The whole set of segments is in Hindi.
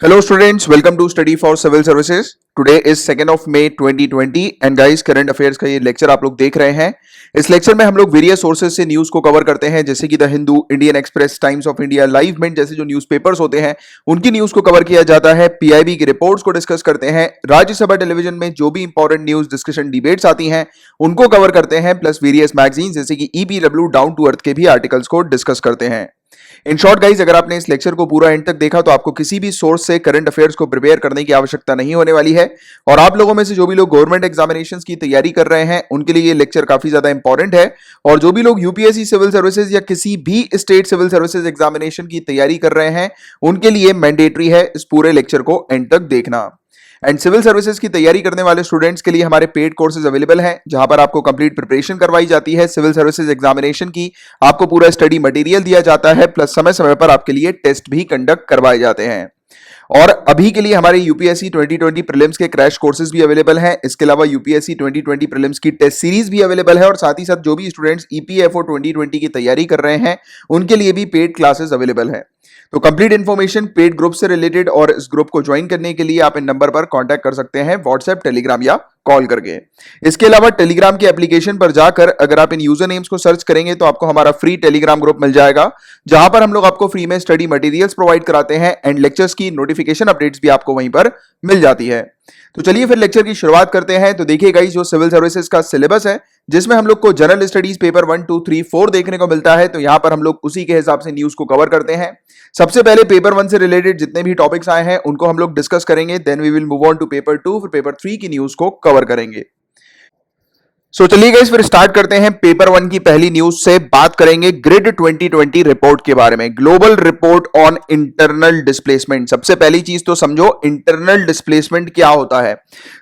Hello students, welcome to Study for Civil Services. Today is 2nd of May 2020 and guys current affairs का ये लेक्चर आप लोग देख रहे हैं। इस लेक्चर में हम लोग वेरियस सोर्सेज से न्यूज को कवर करते हैं, जैसे कि the Hindu, Indian Express, Times of India, Live Mint जैसे जो न्यूज़पेपर्स होते हैं उनकी न्यूज को कवर किया जाता है। पीआईबी की रिपोर्ट्स को डिस्कस करते हैं, राज्यसभा टेलीविजन में जो भी इंपॉर्टेंट न्यूज डिस्कशन डिबेट्स आती हैं उनको कवर करते हैं, प्लस वेरियस मैगजीन जैसे कि ईपीडब्ल्यू, डाउन टू अर्थ के भी आर्टिकल्स को डिस्कस करते हैं। इन शॉर्ट गाइज, अगर आपने इस लेक्चर को पूरा एंड तक देखा तो आपको किसी भी सोर्स से करंट अफेयर्स को प्रिपेयर करने की आवश्यकता नहीं होने वाली है। और आप लोगों में से जो भी लोग गवर्नमेंट एग्जामिनेशंस की तैयारी कर रहे हैं उनके लिए ये लेक्चर काफी ज्यादा इंपॉर्टेंट है। और जो भी लोग यूपीएससी सिविल सर्विसेज या किसी भी स्टेट सिविल सर्विसेज एग्जामिनेशन की तैयारी कर रहे हैं उनके लिए मैंडेटरी है इस पूरे लेक्चर को एंड तक देखना। एंड सिविल सर्विसेज की तैयारी करने वाले स्टूडेंट्स के लिए हमारे पेड कोर्सेज अवेलेबल हैं, जहां पर आपको कंप्लीट प्रिपरेशन करवाई जाती है सिविल सर्विसेज एग्जामिनेशन की। आपको पूरा स्टडी मटेरियल दिया जाता है, प्लस समय समय पर आपके लिए टेस्ट भी कंडक्ट करवाए जाते हैं। और अभी के लिए हमारे यूपीएससी 2020 प्रीलिम्स के क्रैश कोर्सेज भी अवेलेबल हैं। इसके अलावा यूपीएससी 2020 प्रीलिम्स की टेस्ट सीरीज भी अवेलेबल है, और साथ ही साथ जो भी स्टूडेंट्स ईपीएफओ 2020 की तैयारी कर रहे हैं उनके लिए भी पेड क्लासेस अवेलेबल है। तो कंप्लीट इन्फॉर्मेशन पेड ग्रुप से रिलेटेड और इस ग्रुप को ज्वाइन करने के लिए आप इन नंबर पर कांटेक्ट कर सकते हैं, व्हाट्सएप, टेलीग्राम या कॉल करके। इसके अलावा टेलीग्राम के एप्लीकेशन पर जाकर अगर आप इन यूजर नेम्स को सर्च करेंगे तो आपको हमारा फ्री टेलीग्राम ग्रुप मिल जाएगा, जहां पर हम लोग आपको फ्री में स्टडी मटेरियल्स प्रोवाइड कराते हैं एंड लेक्चर्स की नोटिफिकेशन अपडेट्स भी आपको वहीं पर मिल जाती है। तो चलिए फिर लेक्चर की शुरुआत करते हैं। तो देखिए गाइस, जो सिविल सर्विसेज का सिलेबस है जिसमें हम लोग को जनरल स्टडीज पेपर 1, 2, 3, 4 देखने को मिलता है, तो यहां पर हम लोग उसी के हिसाब से न्यूज को कवर करते हैं। सबसे पहले पेपर 1 से रिलेटेड जितने भी टॉपिक्स आए हैं उनको हम लोग डिस्कस करेंगे, then we will move on to paper 2, फिर पेपर 3 की न्यूज को कवर करेंगे। सो चलिए गाइस, फिर स्टार्ट करते हैं। पेपर 1 की पहली न्यूज से बात करेंगे ग्रिड 2020 रिपोर्ट के बारे में, global report on internal displacement. सबसे पहली चीज तो समझो इंटरनल डिस्प्लेसमेंट क्या होता है।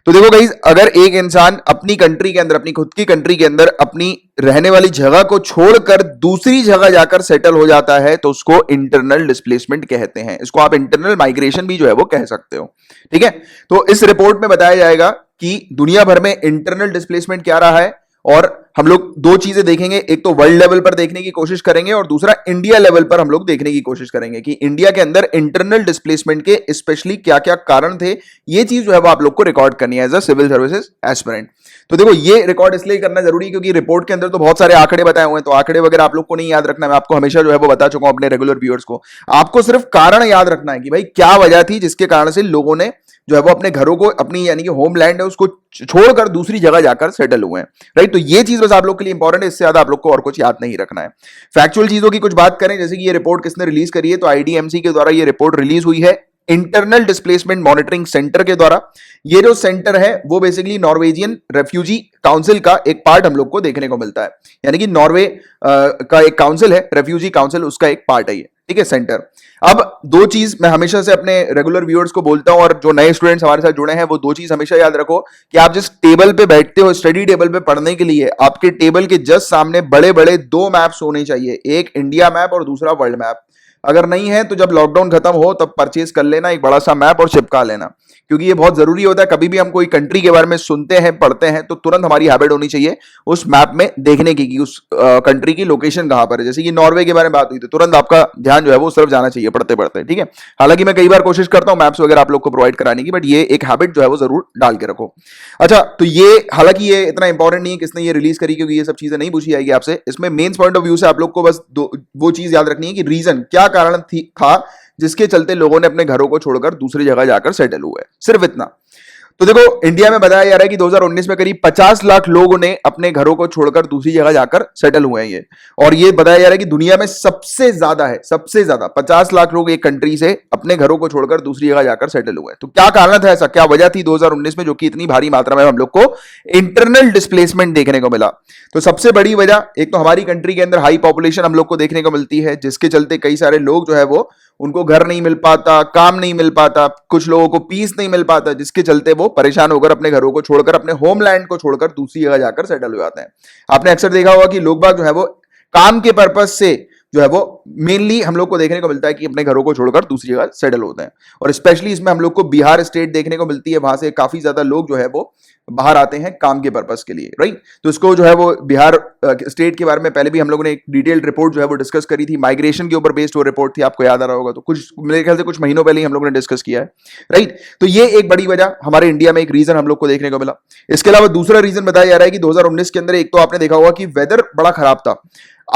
तो देखो गाइस, अगर एक इंसान अपनी कंट्री के अंदर, अपनी खुद की कंट्री के अंदर अपनी रहने वाली जगह को छोड़कर दूसरी जगह जाकर सेटल हो जाता है तो उसको इंटरनल डिस्प्लेसमेंट कहते हैं। इसको आप इंटरनल माइग्रेशन भी जो है वो कह सकते हो, ठीक है। तो इस रिपोर्ट में बताया जाएगा कि दुनिया भर में इंटरनल डिस्प्लेसमेंट क्या रहा है, और हम लोग दो चीजें देखेंगे, एक तो वर्ल्ड लेवल पर देखने की कोशिश करेंगे और दूसरा इंडिया लेवल पर हम लोग देखने की कोशिश करेंगे कि इंडिया के अंदर इंटरनल डिस्प्लेसमेंट के स्पेशली क्या क्या कारण थे। ये चीज जो है वो आप लोग को रिकॉर्ड करनी है as a civil services aspirant. तो देखो, ये रिकॉर्ड इसलिए करना जरूरी है क्योंकि रिपोर्ट के अंदर तो बहुत सारे आंकड़े बताए हुए हैं, तो आंकड़े वगैरह आप लोग को नहीं याद रखना। मैं आपको हमेशा जो है वो बता चुका हूं अपने रेगुलर व्यूअर्स को, आपको सिर्फ कारण याद रखना है कि भाई क्या वजह थी जिसके कारण से लोगों ने जो है वो अपने घरों को, अपनी यानी कि होमलैंड है उसको छोड़कर दूसरी जगह जाकर सेटल हुए हैं, राइट। तो ये चीज बस आप लोग के लिए इंपॉर्टेंट है, इससे ज्यादा आप लोग को और कुछ याद नहीं रखना है। फैक्चुअल चीजों की कुछ बात करें, जैसे कि ये रिपोर्ट किसने रिलीज करी है, तो आईडीएमसी के द्वारा ये रिपोर्ट रिलीज हुई है इंटरनल डिस्प्लेसमेंट मॉनिटरिंग सेंटर के द्वारा। ये जो सेंटर है वो बेसिकली नॉर्वेजियन रेफ्यूजी काउंसिल का एक पार्ट हम लोग को देखने को मिलता है, यानी कि नॉर्वे का एक काउंसिल है, रेफ्यूजी काउंसिल, उसका एक पार्ट है ये, ठीक है, सेंटर। अब दो चीज मैं हमेशा से अपने रेगुलर व्यूअर्स को बोलता हूं, और जो नए स्टूडेंट्स हमारे साथ जुड़े हैं वो दो चीज हमेशा याद रखो कि आप जिस टेबल पे बैठते हो, स्टडी टेबल पे पढ़ने के लिए, आपके टेबल के जस्ट सामने बड़े बड़े दो मैप्स होने चाहिए, एक इंडिया मैप और दूसरा वर्ल्ड मैप। अगर नहीं है तो जब लॉकडाउन खत्म हो तब परचेज कर लेना एक बड़ा सा मैप और चिपका लेना, क्योंकि ये बहुत जरूरी होता है। कभी भी हम कोई कंट्री के बारे में सुनते हैं, पढ़ते हैं, तो तुरंत हमारी हैबिट होनी चाहिए उस मैप में देखने की कि उस कंट्री की लोकेशन कहां पर है। जैसे कि नॉर्वे के बारे में बात हुई तो तुरंत आपका ध्यान जो है वो उस तरफ जाना चाहिए पढ़ते पढ़ते, ठीक है। हालांकि मैं कई बार कोशिश करता हूं मैप्स वगैरह आप लोग को प्रोवाइड कराने की, बट ये एक हैबिट जो है वो जरूर डाल के रखो। अच्छा, तो ये हालांकि ये इतना इंपॉर्टेंट नहीं है किसने ये रिलीज करी, क्योंकि ये सब चीजें नहीं पूछी जाएगी आपसे। इसमें मेन पॉइंट ऑफ व्यू से आप लोग को बस वो चीज याद रखनी है कि रीजन क्या कारण था जिसके चलते लोगों ने अपने घरों को छोड़कर दूसरी जगह जाकर सेटल हुए, सिर्फ इतना। तो देखो, इंडिया में बताया जा रहा है कि 2019 में करीब 50 लाख लोगों ने अपने घरों को छोड़कर दूसरी जगह जाकर सेटल हुए हैं ये। और ये बताया जा रहा है कि दुनिया में सबसे ज्यादा है, सबसे ज्यादा 50 लाख लोग एक कंट्री से अपने घरों को छोड़कर दूसरी जगह जाकर सेटल हुए हैं। तो क्या कारण था, ऐसा क्या वजह थी 2019 में जो कि इतनी भारी मात्रा में हम लोग को इंटरनल डिस्प्लेसमेंट देखने को मिला। तो सबसे बड़ी वजह, एक तो हमारी कंट्री के अंदर हाई पॉपुलेशन हम लोग को देखने को मिलती है, जिसके चलते कई सारे लोग जो है वो, उनको घर नहीं मिल पाता, काम नहीं मिल पाता, कुछ लोगों को पीस नहीं मिल पाता, जिसके चलते वो परेशान होकर अपने घरों को छोड़कर, अपने होमलैंड को छोड़कर दूसरी जगह जाकर सेटल हो जाते हैं। आपने अक्सर देखा होगा कि लोग बाग जो है वो काम के पर्पस से जो है वो मेनली हम लोग को देखने को मिलता है कि अपने घरों को छोड़कर दूसरी जगह सेटल होते हैं, और स्पेशली इसमें हम लोग को बिहार स्टेट देखने को मिलती है, वहां से काफी ज्यादा लोग जो है वो बाहर आते हैं काम के पर्पस के लिए, राइट। तो इसको जो है वो बिहार स्टेट के बारे में पहले भी हम लोगों ने एक डिटेल्ड रिपोर्ट जो है वो डिस्कस करी थी, माइग्रेशन के ऊपर बेस्ड वो रिपोर्ट थी, आपको याद आ रहा होगा, तो कुछ मेरे ख्याल से कुछ महीनों पहले ही हम लोगों ने डिस्कस किया है, राइट। तो ये एक बड़ी वजह हमारे इंडिया में एक रीजन हम लोग को देखने को मिला। इसके अलावा दूसरा रीजन बताया जा रहा है कि 2019 के अंदर एक तो आपने देखा होगा कि वेदर बड़ा खराब था,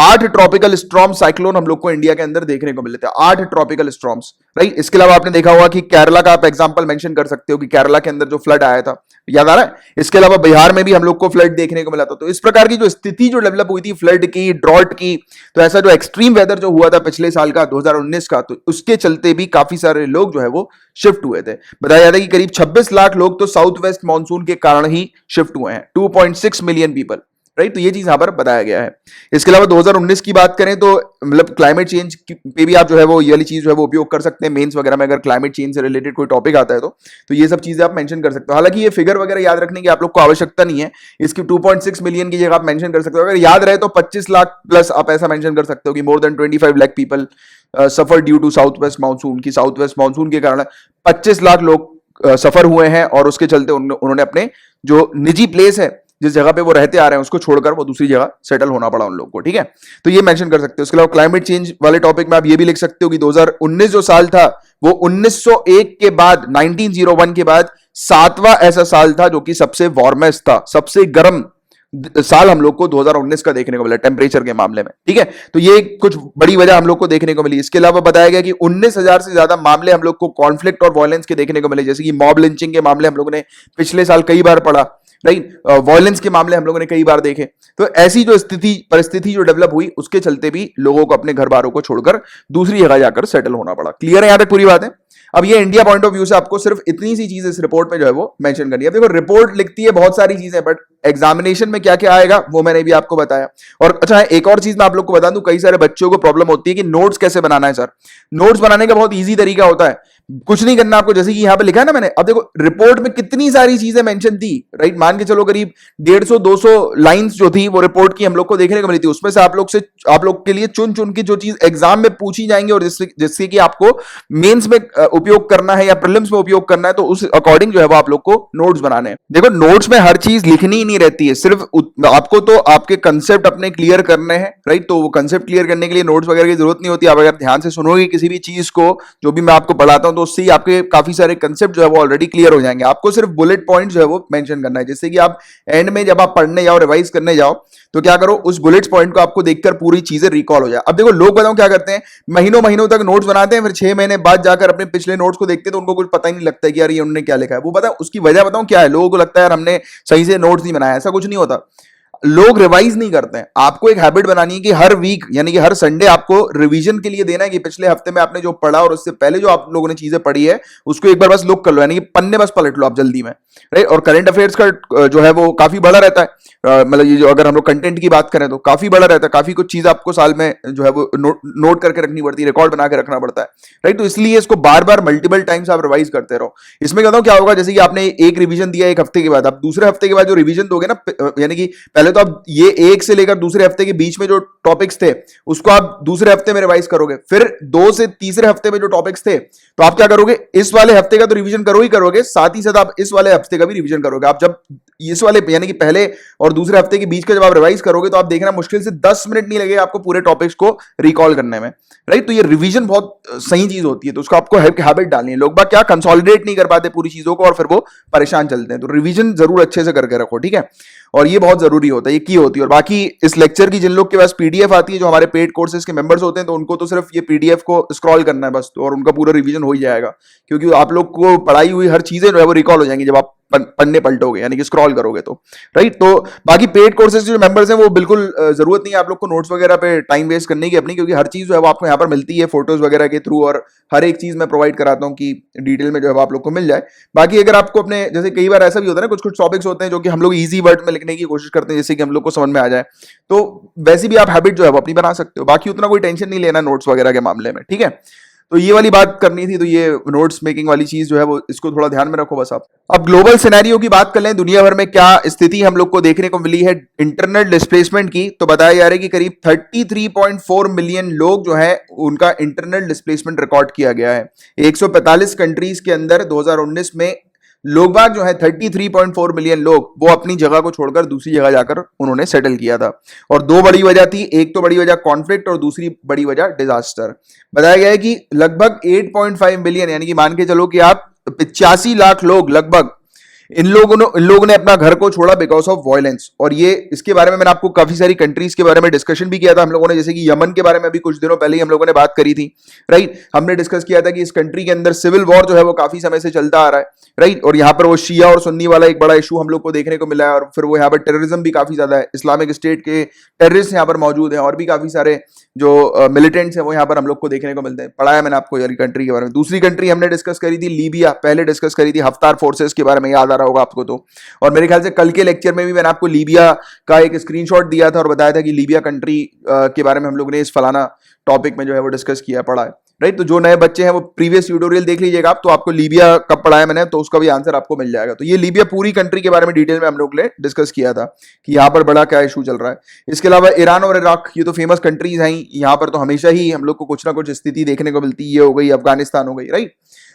8 ट्रॉपिकल स्टॉर्म साइक्लोन हम लोग को इंडिया के अंदर देखने को मिले थे, 8 ट्रॉपिकल स्टॉर्म्स, राइट। इसके अलावा आपने देखा होगा कि केरला का आप एग्जांपल मेंशन कर सकते हो कि केरला के अंदर जो फ्लड आया था, याद आ रहा है। इसके अलावा बिहार में भी हम लोग को फ्लड देखने को मिला था। तो इस प्रकार की जो स्थिति जो डेवलप हुई थी फ्लड की, ड्रॉट की, तो ऐसा जो एक्सट्रीम वेदर जो हुआ था पिछले साल का 2019 का, तो उसके चलते भी काफी सारे लोग जो है वो शिफ्ट हुए थे। बताया जाता है कि करीब 26 लाख लोग तो साउथ वेस्ट मानसून के कारण ही शिफ्ट हुए हैं, 2.6 मिलियन पीपल, राइट। तो ये चीज यहां पर बताया गया है। इसके अलावा 2019 की बात करें तो मतलब क्लाइमेट चेंज पे भी आप जो है वो ये वाली चीज जो है वो उपयोग कर सकते हैं मेंस वगैरह में, अगर क्लाइमेट चेंज से रिलेटेड कोई टॉपिक आता है तो ये सब चीजें आप मेंशन कर सकते हो। हालांकि ये फिगर वगैरह याद रखने की आप लोग को आवश्यकता नहीं है, इसकी 2.6 मिलियन की जगह आप मेंशन कर सकते हो। अगर याद रहे तो 25 लाख प्लस आप ऐसा मेंशन कर सकते हो कि more than 25 lakh people suffer due to south west monsoon, की साउथ वेस्ट मानसून के कारण 25 लाख लोग सफर हुए हैं, और उसके चलते उन्होंने अपने जो निजी प्लेस है जिस जगह पे वो रहते आ रहे हैं उसको छोड़कर वो दूसरी जगह सेटल होना पड़ा उन लोगों को, ठीक है। तो ये मेंशन कर सकते हो। उसके अलावा क्लाइमेट चेंज वाले टॉपिक में आप ये भी लिख सकते हो कि 2019 जो साल था वो 1901 के बाद, 1901 के बाद 7वां ऐसा साल था जो कि सबसे वार्मेस्ट था, सबसे गर्म साल हम लोग को 2019 का देखने को मिला टेम्परेचर के मामले में, ठीक है। तो ये कुछ बड़ी वजह हम लोग को देखने को मिली। इसके अलावा बताया गया कि 19,000 से ज्यादा मामले हम लोग को कॉन्फ्लिक्ट और वायलेंस के देखने को मिले, जैसे कि मॉब लिंचिंग के मामले हम लोगों ने पिछले साल कई बार पढ़ा, राइट। वायलेंस के मामले हम लोगों ने कई बार देखे। तो ऐसी जो स्थिति परिस्थिति जो डेवलप हुई उसके चलते भी लोगों को अपने घर बारों को छोड़कर दूसरी जगह जाकर सेटल होना पड़ा। क्लियर है यहां तक पूरी बात है। अब ये इंडिया पॉइंट ऑफ व्यू से आपको सिर्फ इतनी सी चीज इस रिपोर्ट में जो है वो मेंशन करनी है। अब देखो रिपोर्ट लिखती है बहुत सारी चीजें, बट एग्जामिनेशन में क्या क्या आएगा वो मैंने भी आपको बताया। और अच्छा एक और चीज मैं आप लोग को बता दूं, कई सारे बच्चों को प्रॉब्लम होती है कि नोट्स कैसे बनाना है। सर नोट्स बनाने का बहुत ईजी तरीका होता है, कुछ नहीं करना आपको, जैसे कि यहां पे लिखा है ना मैंने। अब देखो रिपोर्ट में कितनी सारी चीजें मेंशन थी, राइट। मान के चलो करीब 150-200 लाइंस जो थी वो रिपोर्ट की हम लोग को देखने को मिली थी। उसमें से आप लोग के लिए चुन चुन की जो चीज एग्जाम में पूछी जाएंगी और जिससे कि आपको मेंस में उपयोग करना है या प्रीलिम्स में उपयोग करना है, तो उस अकॉर्डिंग जो है वो आप लोग को नोट्स बनाने हैं। देखो नोट्स में हर चीज लिखनी ही नहीं रहती है, सिर्फ आपको तो आपके कंसेप्ट अपने क्लियर करने हैं, राइट। तो वो कंसेप्ट क्लियर करने के लिए नोट्स वगैरह की जरूरत नहीं होती। आप अगर ध्यान से सुनोगे किसी भी चीज को जो भी मैं आपको पढ़ाता हूं, तो उससे ही आपके काफी सारे कंसेप्ट जो है वो ऑलरेडी क्लियर हो जाएंगे। आपको सिर्फ बुलेट पॉइंट जो है वो मेंशन करना है, जिससे कि आप एंड में जब आप पढ़ने जाओ, रिवाइज करने जाओ, तो क्या करो उस बुलेट पॉइंट को आपको देखकर पूरी चीजें रिकॉल हो जाए। अब देखो लोग बताओ क्या करते हैं, महीनों महीनों तक नोट्स बनाते हैं, फिर 6 महीने बाद जाकर अपने पिछले नोट्स को देखते हैं तो उनको कुछ पता ही नहीं लगता है कि यार ये उन्होंने क्या लिखा है। वो पता है उसकी वजह बताऊं क्या है, लोगों को लगता है यार हमने सही से नोट्स नहीं बनाया। ऐसा कुछ नहीं होता, लोग रिवाइज नहीं करते हैं। आपको एक हैबिट बनानी है कि हर वीक यानी कि हर संडे आपको रिवीजन के लिए देना है कि पिछले हफ्ते में आपने जो पढ़ा और उससे पहले जो आप लोगों ने चीजें पढ़ी है उसको एक बार बस लुक कर लो, यानी कि पन्ने बस पलट लो आप जल्दी में, राइट। और करंट अफेयर्स का जो है वो काफी बड़ा रहता है, मतलब ये जो अगर हम लोग कंटेंट की बात करें तो काफी बड़ा रहता है, काफी कुछ चीज आपको साल में जो है वो नोट करके रखनी पड़ती है, रिकॉर्ड बना के रखना पड़ता है, राइट। तो इसलिए इसको बार बार मल्टीपल टाइम्स आप रिवाइज करते रहो। इसमें कहता हूं क्या होगा, जैसे कि आपने एक रिवीजन दिया एक हफ्ते के बाद, आप दूसरे हफ्ते के बाद जो रिवीजन दोगे ना, यानी कि पहले तो आप ये एक से लेकर दूसरे हफ्ते के बीच में जो टॉपिक्स थे उसको आप दूसरे हफ्ते में रिवाइज करोगे, फिर 2 से तीसरे हफ्ते में जो टॉपिक्स थे तो आप क्या करोगे, इस वाले हफ्ते का तो रिवीजन करो ही करोगे, साथ ही साथ आप इस वाले हफ्ते का भी रिवीजन करोगे। आप जब इस वाले यानी कि पहले और दूसरे हफ्ते के बीच का जब आप रिवाइज करोगे तो आप देखना मुश्किल से 10 मिनट नहीं लगेगा आपको पूरे टॉपिक्स को रिकॉल करने में, राइट। तो ये रिवीजन बहुत सही चीज होती है, तो उसको आपको हैबिट डालनी है। लोग बात क्या कंसोलिडेट नहीं कर पाते पूरी चीजों को और फिर वो परेशान चलते हैं, तो रिवीजन जरूर अच्छे से करके रखो, ठीक है। और ये बहुत जरूरी होता है, ये की होती है। और बाकी इस लेक्चर की जिन लोग के पास पीडीएफ आती है, जो हमारे पेड कोर्सेज के मेंबर्स होते हैं, तो उनको तो सिर्फ ये पीडीएफ को स्क्रॉल करना है बस, और उनका पूरा रिवीजन हो ही जाएगा, क्योंकि आप लोग को पढ़ाई हुई हर चीजें जो है वो रिकॉल हो जाएंगी जब आप पन्ने पलटोगे यानी कि स्क्रॉल करोगे तो, राइट। तो बाकी पेड कोर्सेज जो मेंबर्स हैं वो बिल्कुल जरूरत नहीं है आप लोग को नोट्स वगैरह पे टाइम वेस्ट करने की अपनी, क्योंकि हर चीज जो है वो आपको यहाँ पर मिलती है फोटोज वगैरह के थ्रू, और हर एक चीज मैं प्रोवाइड कराता हूँ कि डिटेल में जो है आप लोग को मिल जाए। बाकी अगर आपको अपने जैसे कई बार ऐसा भी होता है ना, कुछ कुछ टॉपिक्स होते हैं जो कि हम लोग ईजी वर्ड में लिखने की कोशिश करते हैं जैसे कि हम लोग को समझ में आ जाए, तो वैसी भी आप हैबिट जो है वो अपनी बना सकते हो। बाकी उतना कोई टेंशन नहीं लेना नोट्स वगैरह के मामले में, ठीक है। तो ये वाली बात करनी थी, तो ये नोट्स मेकिंग वाली चीज जो है वो इसको थोड़ा ध्यान में रखो बस आप। अब ग्लोबल सिनेरियो की बात कर लें, दुनिया भर में क्या स्थिति हम लोग को देखने को मिली है इंटरनल डिस्प्लेसमेंट की, तो बताया जा रहा है कि करीब 33.4 मिलियन लोग जो है उनका इंटरनल डिस्प्लेसमेंट रिकॉर्ड किया गया है 145 कंट्रीज के अंदर। 2019 में लोग बाग जो है 33.4 मिलियन लोग वो अपनी जगह को छोड़कर दूसरी जगह जाकर उन्होंने सेटल किया था। और दो बड़ी वजह थी, एक तो बड़ी वजह कॉन्फ्लिक्ट और दूसरी बड़ी वजह डिजास्टर। बताया गया है कि लगभग 8.5 मिलियन यानी कि मान के चलो कि आप 85 लाख लोग लगभग इन लोगों ने अपना घर को छोड़ा बिकॉज ऑफ वायलेंस। और ये इसके बारे में मैंने आपको काफी सारी कंट्रीज के बारे में डिस्कशन भी किया था हम लोगों ने, जैसे कि यमन के बारे में अभी कुछ दिनों पहले ही हम लोगों ने बात करी थी, राइट। हमने डिस्कस किया था कि इस कंट्री के अंदर सिविल वॉर जो है वो काफी समय से चलता आ रहा है, राइट। और यहाँ पर वो शिया और सुन्नी वाला एक बड़ा इशू हम लोग को देखने को मिला है। और फिर वो यहाँ पर टेररिज्म भी काफी ज्यादा है, इस्लामिक स्टेट के टेररिस्ट यहाँ पर मौजूद हैं और भी काफी सारे जो मिलिटेंट्स हैं वो यहाँ पर हम लोग को देखने को मिलते हैं। पढ़ाया मैंने आपको यार कंट्री के बारे में। दूसरी कंट्री हमने डिस्कस करी थी लीबिया, पहले डिस्कस करी थी हफ्तार फोर्सेस के बारे में, याद आ रहा होगा आपको तो। और मेरे ख्याल से कल के लेक्चर में भी मैंने आपको लीबिया का एक स्क्रीनशॉट दिया था और बताया था कि लीबिया कंट्री के बारे में हम लोग ने इस फलाना टॉपिक में जो है वो डिस्कस किया, पढ़ा है, राइट। तो जो नए बच्चे हैं वो प्रीवियस ट्यूटोरियल देख लीजिएगा आप, तो आपको लीबिया कब पढ़ाया मैंने तो उसका भी आंसर आपको मिल जाएगा। तो ये लीबिया पूरी कंट्री के बारे में डिटेल में हम लोग ने डिस्कस किया था कि यहाँ पर बड़ा क्या इशू चल रहा है। इसके अलावा ईरान और इराक, ये तो फेमस कंट्रीज हैं, यहाँ पर तो हमेशा ही हम लोग को कुछ ना कुछ स्थिति देखने को मिलती है। ये हो गई अफगानिस्तान हो गई, राइट।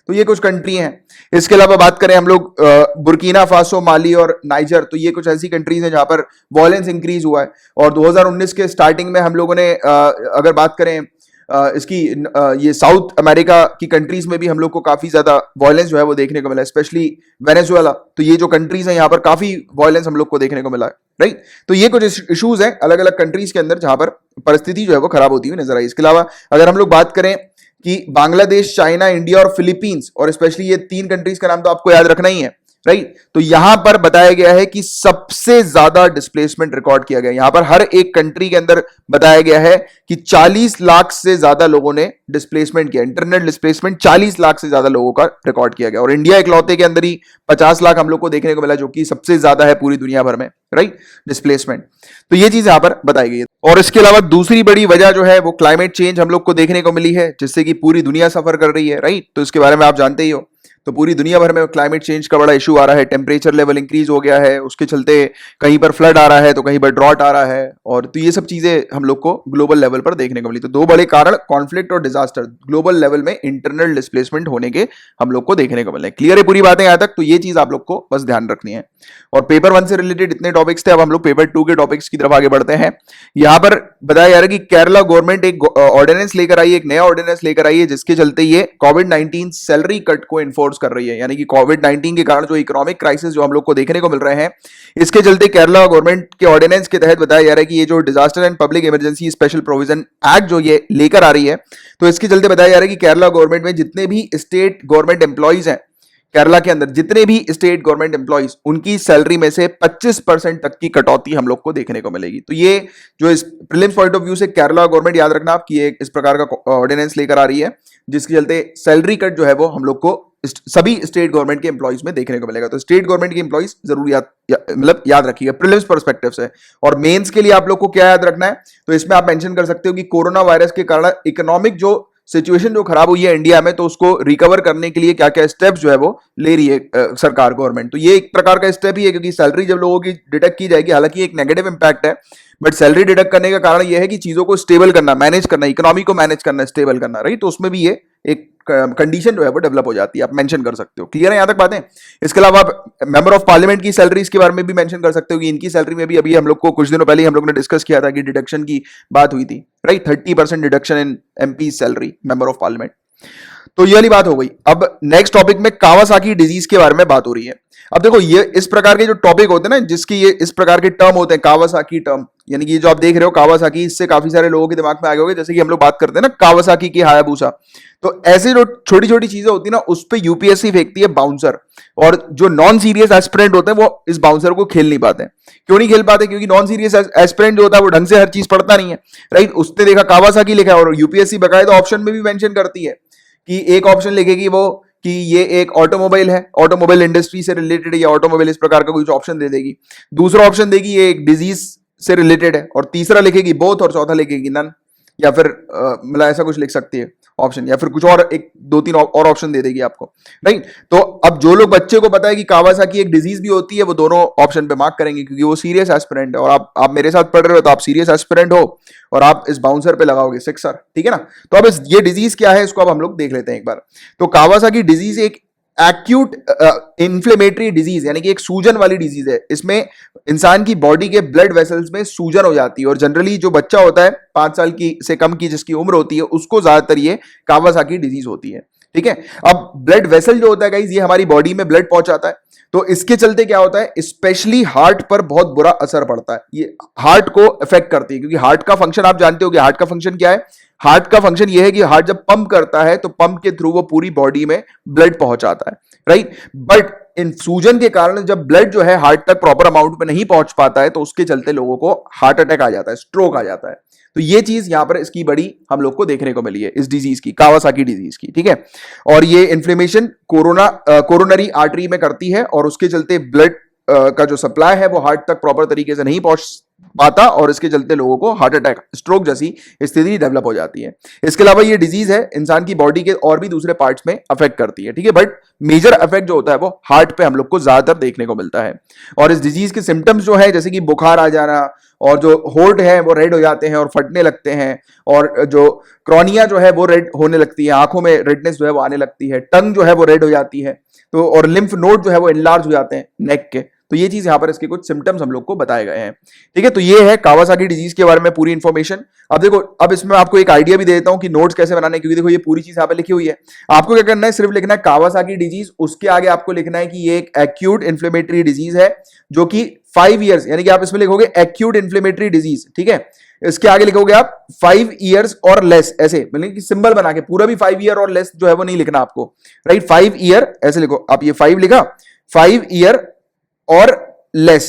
तो ये कुछ कंट्री हैं। इसके अलावा बात करें हम लोग बुर्किना फासो, माली और नाइजर, तो ये कुछ ऐसी कंट्रीज हैं जहां पर वायलेंस इंक्रीज हुआ है। और 2019 के स्टार्टिंग में हम लोगों ने अगर बात करें इसकी ये साउथ अमेरिका की कंट्रीज में भी हम लोग को काफी ज्यादा वायलेंस जो है वो देखने को मिला है, स्पेशली वेनेजुएला। तो ये जो कंट्रीज हैं यहाँ पर काफी वायलेंस हम लोग को देखने को मिला है, राइट। तो ये कुछ इश्यूज हैं अलग अलग कंट्रीज के अंदर जहां पर परिस्थिति जो है वो खराब होती हुई नजर आई। इसके अलावा अगर हम लोग बात करें कि बांग्लादेश, चाइना, इंडिया और फिलीपींस, और स्पेशली ये तीन कंट्रीज का नाम तो आपको याद रखना ही है, राइट। तो यहां पर बताया गया है कि सबसे ज्यादा डिस्प्लेसमेंट रिकॉर्ड किया गया। यहां पर हर एक कंट्री के अंदर बताया गया है कि 40 लाख से ज्यादा लोगों ने डिस्प्लेसमेंट किया, इंटरनल डिस्प्लेसमेंट 40 लाख से ज्यादा लोगों का रिकॉर्ड किया गया। और इंडिया इकलौते के अंदर ही 50 लाख हम लोग को देखने को मिला, जो कि सबसे ज्यादा है पूरी दुनिया भर में, राइट, डिस्प्लेसमेंट। तो ये चीज यहां पर बताई गई है। और इसके अलावा दूसरी बड़ी वजह जो है वो क्लाइमेट चेंज हम लोग को देखने को मिली है, जिससे कि पूरी दुनिया सफर कर रही है, राइट। तो इसके बारे में आप जानते ही हो। तो पूरी दुनिया भर में क्लाइमेट चेंज का बड़ा इशू आ रहा है, टेम्परेचर लेवल इंक्रीज हो गया है, उसके चलते कहीं पर फ्लड आ रहा है तो कहीं पर ड्रॉट आ रहा है। और तो ये सब चीजें हम लोग को ग्लोबल लेवल पर देखने को मिली। तो दो बड़े कारण, कॉन्फ्लिक्ट और डिजास्टर, ग्लोबल लेवल में इंटरनल डिस्प्लेसमेंट होने के हम लोग को देखने को मिले। क्लियर है पूरी बातें यहां तक? तो ये चीज आप लोग को बस ध्यान रखनी है। और पेपर 1 से रिलेटेड इतने टॉपिक्स थे, अब हम लोग पेपर 2 के टॉपिक्स की तरफ आगे बढ़ते हैं। यहां पर बताया जा रहा है कि केरला गवर्नमेंट एक ऑर्डिनेंस लेकर आई है, एक नया ऑर्डिनेंस लेकर आई है, जिसके चलते ये कोविड-19 सैलरी कट को इन्फोर्स कर रही है। यानी कि कोविड-19 के कारण जो इकोनॉमिक क्राइसिस जो हम लोग को देखने को मिल रहे हैं, इसके चलते केरला गवर्नमेंट के ऑर्डिनेंस के तहत बताया जा रहा है कि ये जो disaster and public emergency special provision act जो ये लेकर आ रही है, तो इसके चलते बताया जा रहा है कि केरला गवर्नमेंट में जितने भी स्टेट गवर्नमेंट एम्प्लॉइज हैं, केरला के अंदर जितने भी स्टेट गवर्नमेंट एम्प्लॉइज, उनकी सैलरी में से 25% तक की कटौती हम लोग को देखने को मिलेगी। तो ये जो इस प्रीलिम्स पॉइंट ऑफ व्यू से केरला गवर्नमेंट, याद रखना आप कि इस प्रकार का ऑर्डिनेंस लेकर आ रही है, जिसके चलते सैलरी कट जो है वो हम लोग को सभी स्टेट गवर्नमेंट के एम्प्लॉइज में देखने को मिलेगा। तो स्टेट गवर्नमेंट के एम्प्लॉइज जरूर मतलब याद रखिएगा प्रीलिम्स पर्सपेक्टिव से। और मेंस के लिए आप लोग को क्या याद रखना है, तो इसमें आप मेंशन कर सकते हो कि कोरोना वायरस के कारण इकोनॉमिक जो सिचुएशन जो खराब हुई है इंडिया में, तो उसको रिकवर करने के लिए क्या क्या स्टेप्स जो है वो ले रही है सरकार, गवर्नमेंट। तो ये एक प्रकार का स्टेप ही है, क्योंकि सैलरी जब लोगों की डिडक्ट की जाएगी, हालांकि एक नेगेटिव इंपैक्ट है, बट सैलरी डिडक्ट करने का कारण यह है कि चीजों को स्टेबल करना, मैनेज करना, इकोनॉमी को मैनेज करना, स्टेबल करना, राइट। तो उसमें भी ये एक कंडीशन जो है वो डेवलप हो जाती है, आप मेंशन कर सकते हो। क्लियर है यहां तक बातें? इसके अलावा आप मेंबर ऑफ पार्लियामेंट की सैलरीज के बारे में भी मेंशन कर सकते हो कि इनकी सैलरी में भी अभी हम लोग को कुछ दिनों पहले हम लोग ने डिस्कस किया था कि डिडक्शन की बात हुई थी, right. 30% deduction in MP salary, member of parliament. तो ये वाली बात हो गई। अब नेक्स्ट टॉपिक में कावासाकी डिजीज के बारे में बात हो रही है। अब देखो, ये इस प्रकार के जो टॉपिक होते हैं ना, जिसकी ये इस प्रकार के टर्म होते हैं, कावासाकी टर्म, यानी कि जो आप देख रहे हो कावासाकी, इससे काफी सारे लोगों के दिमाग में आ गए होंगे, जैसे कि हम लोग बात करते हैं ना कावासाकी की हायाबुसा। तो ऐसे जो छोटी छोटी चीजें होती है ना, उस पर यूपीएससी फेंकती है बाउंसर, और जो नॉन सीरियस एस्पिरेंट होते हैं वो इस बाउंसर को खेल नहीं पाते। क्यों नहीं खेल पाते? क्योंकि नॉन सीरियस एस्पिरेंट जो होता है वो ढंग से हर चीज पढ़ता नहीं है, राइट। उसने देखा कावासाकी लिखा है, और यूपीएससी बकायदा ऑप्शन में भी मेंशन करती है कि एक ऑप्शन लिखेगी वो कि ये एक ऑटोमोबाइल है, ऑटोमोबाइल इंडस्ट्री से रिलेटेड है, या ऑटोमोबाइल इस प्रकार का कुछ ऑप्शन दे देगी। दूसरा ऑप्शन देगी ये एक डिजीज से रिलेटेड है, और तीसरा लिखेगी बोथ, और चौथा लिखेगी नन, या फिर मतलब ऐसा कुछ लिख सकती है। ऑप्शन, या फिर कुछ और एक दो तीन और ऑप्शन दे देगी आपको, राइट। तो अब जो लोग बच्चे को पता है कि कावासाकी एक डिजीज भी होती है, वो दोनों ऑप्शन पे मार्क करेंगे क्योंकि वो सीरियस एस्पिरेंट है, और आप मेरे साथ पढ़ रहे हो तो आप सीरियस एस्पिरेंट हो और आप इस बाउंसर पे लगाओगे सिक्सर, ठीक है ना। तो अब ये डिजीज क्या है इसको अब हम लोग देख लेते हैं एक बार। तो कावासाकी डिजीज एक एक्यूट इन्फ्लेमेटरी डिजीज, यानी कि एक सूजन वाली डिजीज है। इसमें इंसान की बॉडी के ब्लड वेसल्स में सूजन हो जाती है, और जनरली जो बच्चा होता है 5 साल की से कम की जिसकी उम्र होती है उसको ज्यादातर ये कावासाकी डिजीज होती है, ठीक है। अब ब्लड वेसल जो होता है गाइस, ये हमारी बॉडी में ब्लड पहुंचाता है, तो इसके चलते क्या होता है, स्पेशली हार्ट पर बहुत बुरा असर पड़ता है, ये हार्ट को इफेक्ट करती है, क्योंकि हार्ट का फंक्शन आप जानते हो कि हार्ट का फंक्शन क्या है। हार्ट का फंक्शन यह है कि हार्ट जब पंप करता है तो पंप के थ्रू वो पूरी बॉडी में ब्लड पहुंचाता है, राइट। बट इन सूजन के कारण जब ब्लड जो है हार्ट तक प्रॉपर अमाउंट में नहीं पहुंच पाता है, तो उसके चलते लोगों को हार्ट अटैक आ जाता है, स्ट्रोक आ जाता है। तो ये चीज यहां पर इसकी बड़ी हम लोग को देखने को मिली है इस डिजीज की, कावासाकी डिजीज की, ठीक है। और ये इन्फ्लेमेशन कोरोनरी आर्टरी में करती है, और उसके चलते ब्लड का जो सप्लाई है वो हार्ट तक प्रॉपर तरीके से नहीं पहुंच पाता, और इसके चलते लोगों को हार्ट अटैक, स्ट्रोक जैसी स्थिति डेवलप हो जाती है। इसके अलावा ये डिजीज है इंसान की बॉडी के और भी दूसरे पार्ट्स में अफेक्ट करती है, ठीक है। बट मेजर अफेक्ट जो होता है वो हार्ट पे हम लोग को ज्यादातर देखने को मिलता है। और इस डिजीज के सिम्टम्स जो है, जैसे कि बुखार आ जाना, और जो होंठ है वो रेड हो जाते हैं और फटने लगते हैं, और जो क्रॉनिया जो है वो रेड होने लगती है, आंखों में रेडनेस जो है वो आने लगती है, टंग जो है वो रेड हो जाती है, तो और लिम्फ नोड जो है वो इनलार्ज हो जाते हैं नेक के। तो ये चीज यहां पर इसके कुछ सिम्टम्स हम लोग को बताए गए हैं, ठीक है। तो ये है कावासाकी डिजीज के बारे में पूरी इंफॉर्मेशन। अब देखो, अब इसमें आपको एक आइडिया भी दे देता हूं कि नोट्स कैसे बनाने, क्योंकि देखो ये पूरी चीज यहां पे लिखी हुई है। आपको क्या करना है, सिर्फ लिखना है कावासाकी डिजीज, उसके आगे आपको लिखना है कि ये एक एक्यूट इन्फ्लेमेटरी डिजीज है जो कि 5 इयर्स, यानी कि आप इसमें लिखोगे एक्यूट इन्फ्लेमेटरी डिजीज, ठीक है। इसके आगे लिखोगे आप 5 इयर्स और लेस, ऐसे मतलब कि सिंबल बना के, पूरा भी 5 ईयर और लेस जो है वो नहीं लिखना आपको, राइट। 5 ईयर ऐसे लिखो आप, ये 5 लिखा, 5 ईयर और लेस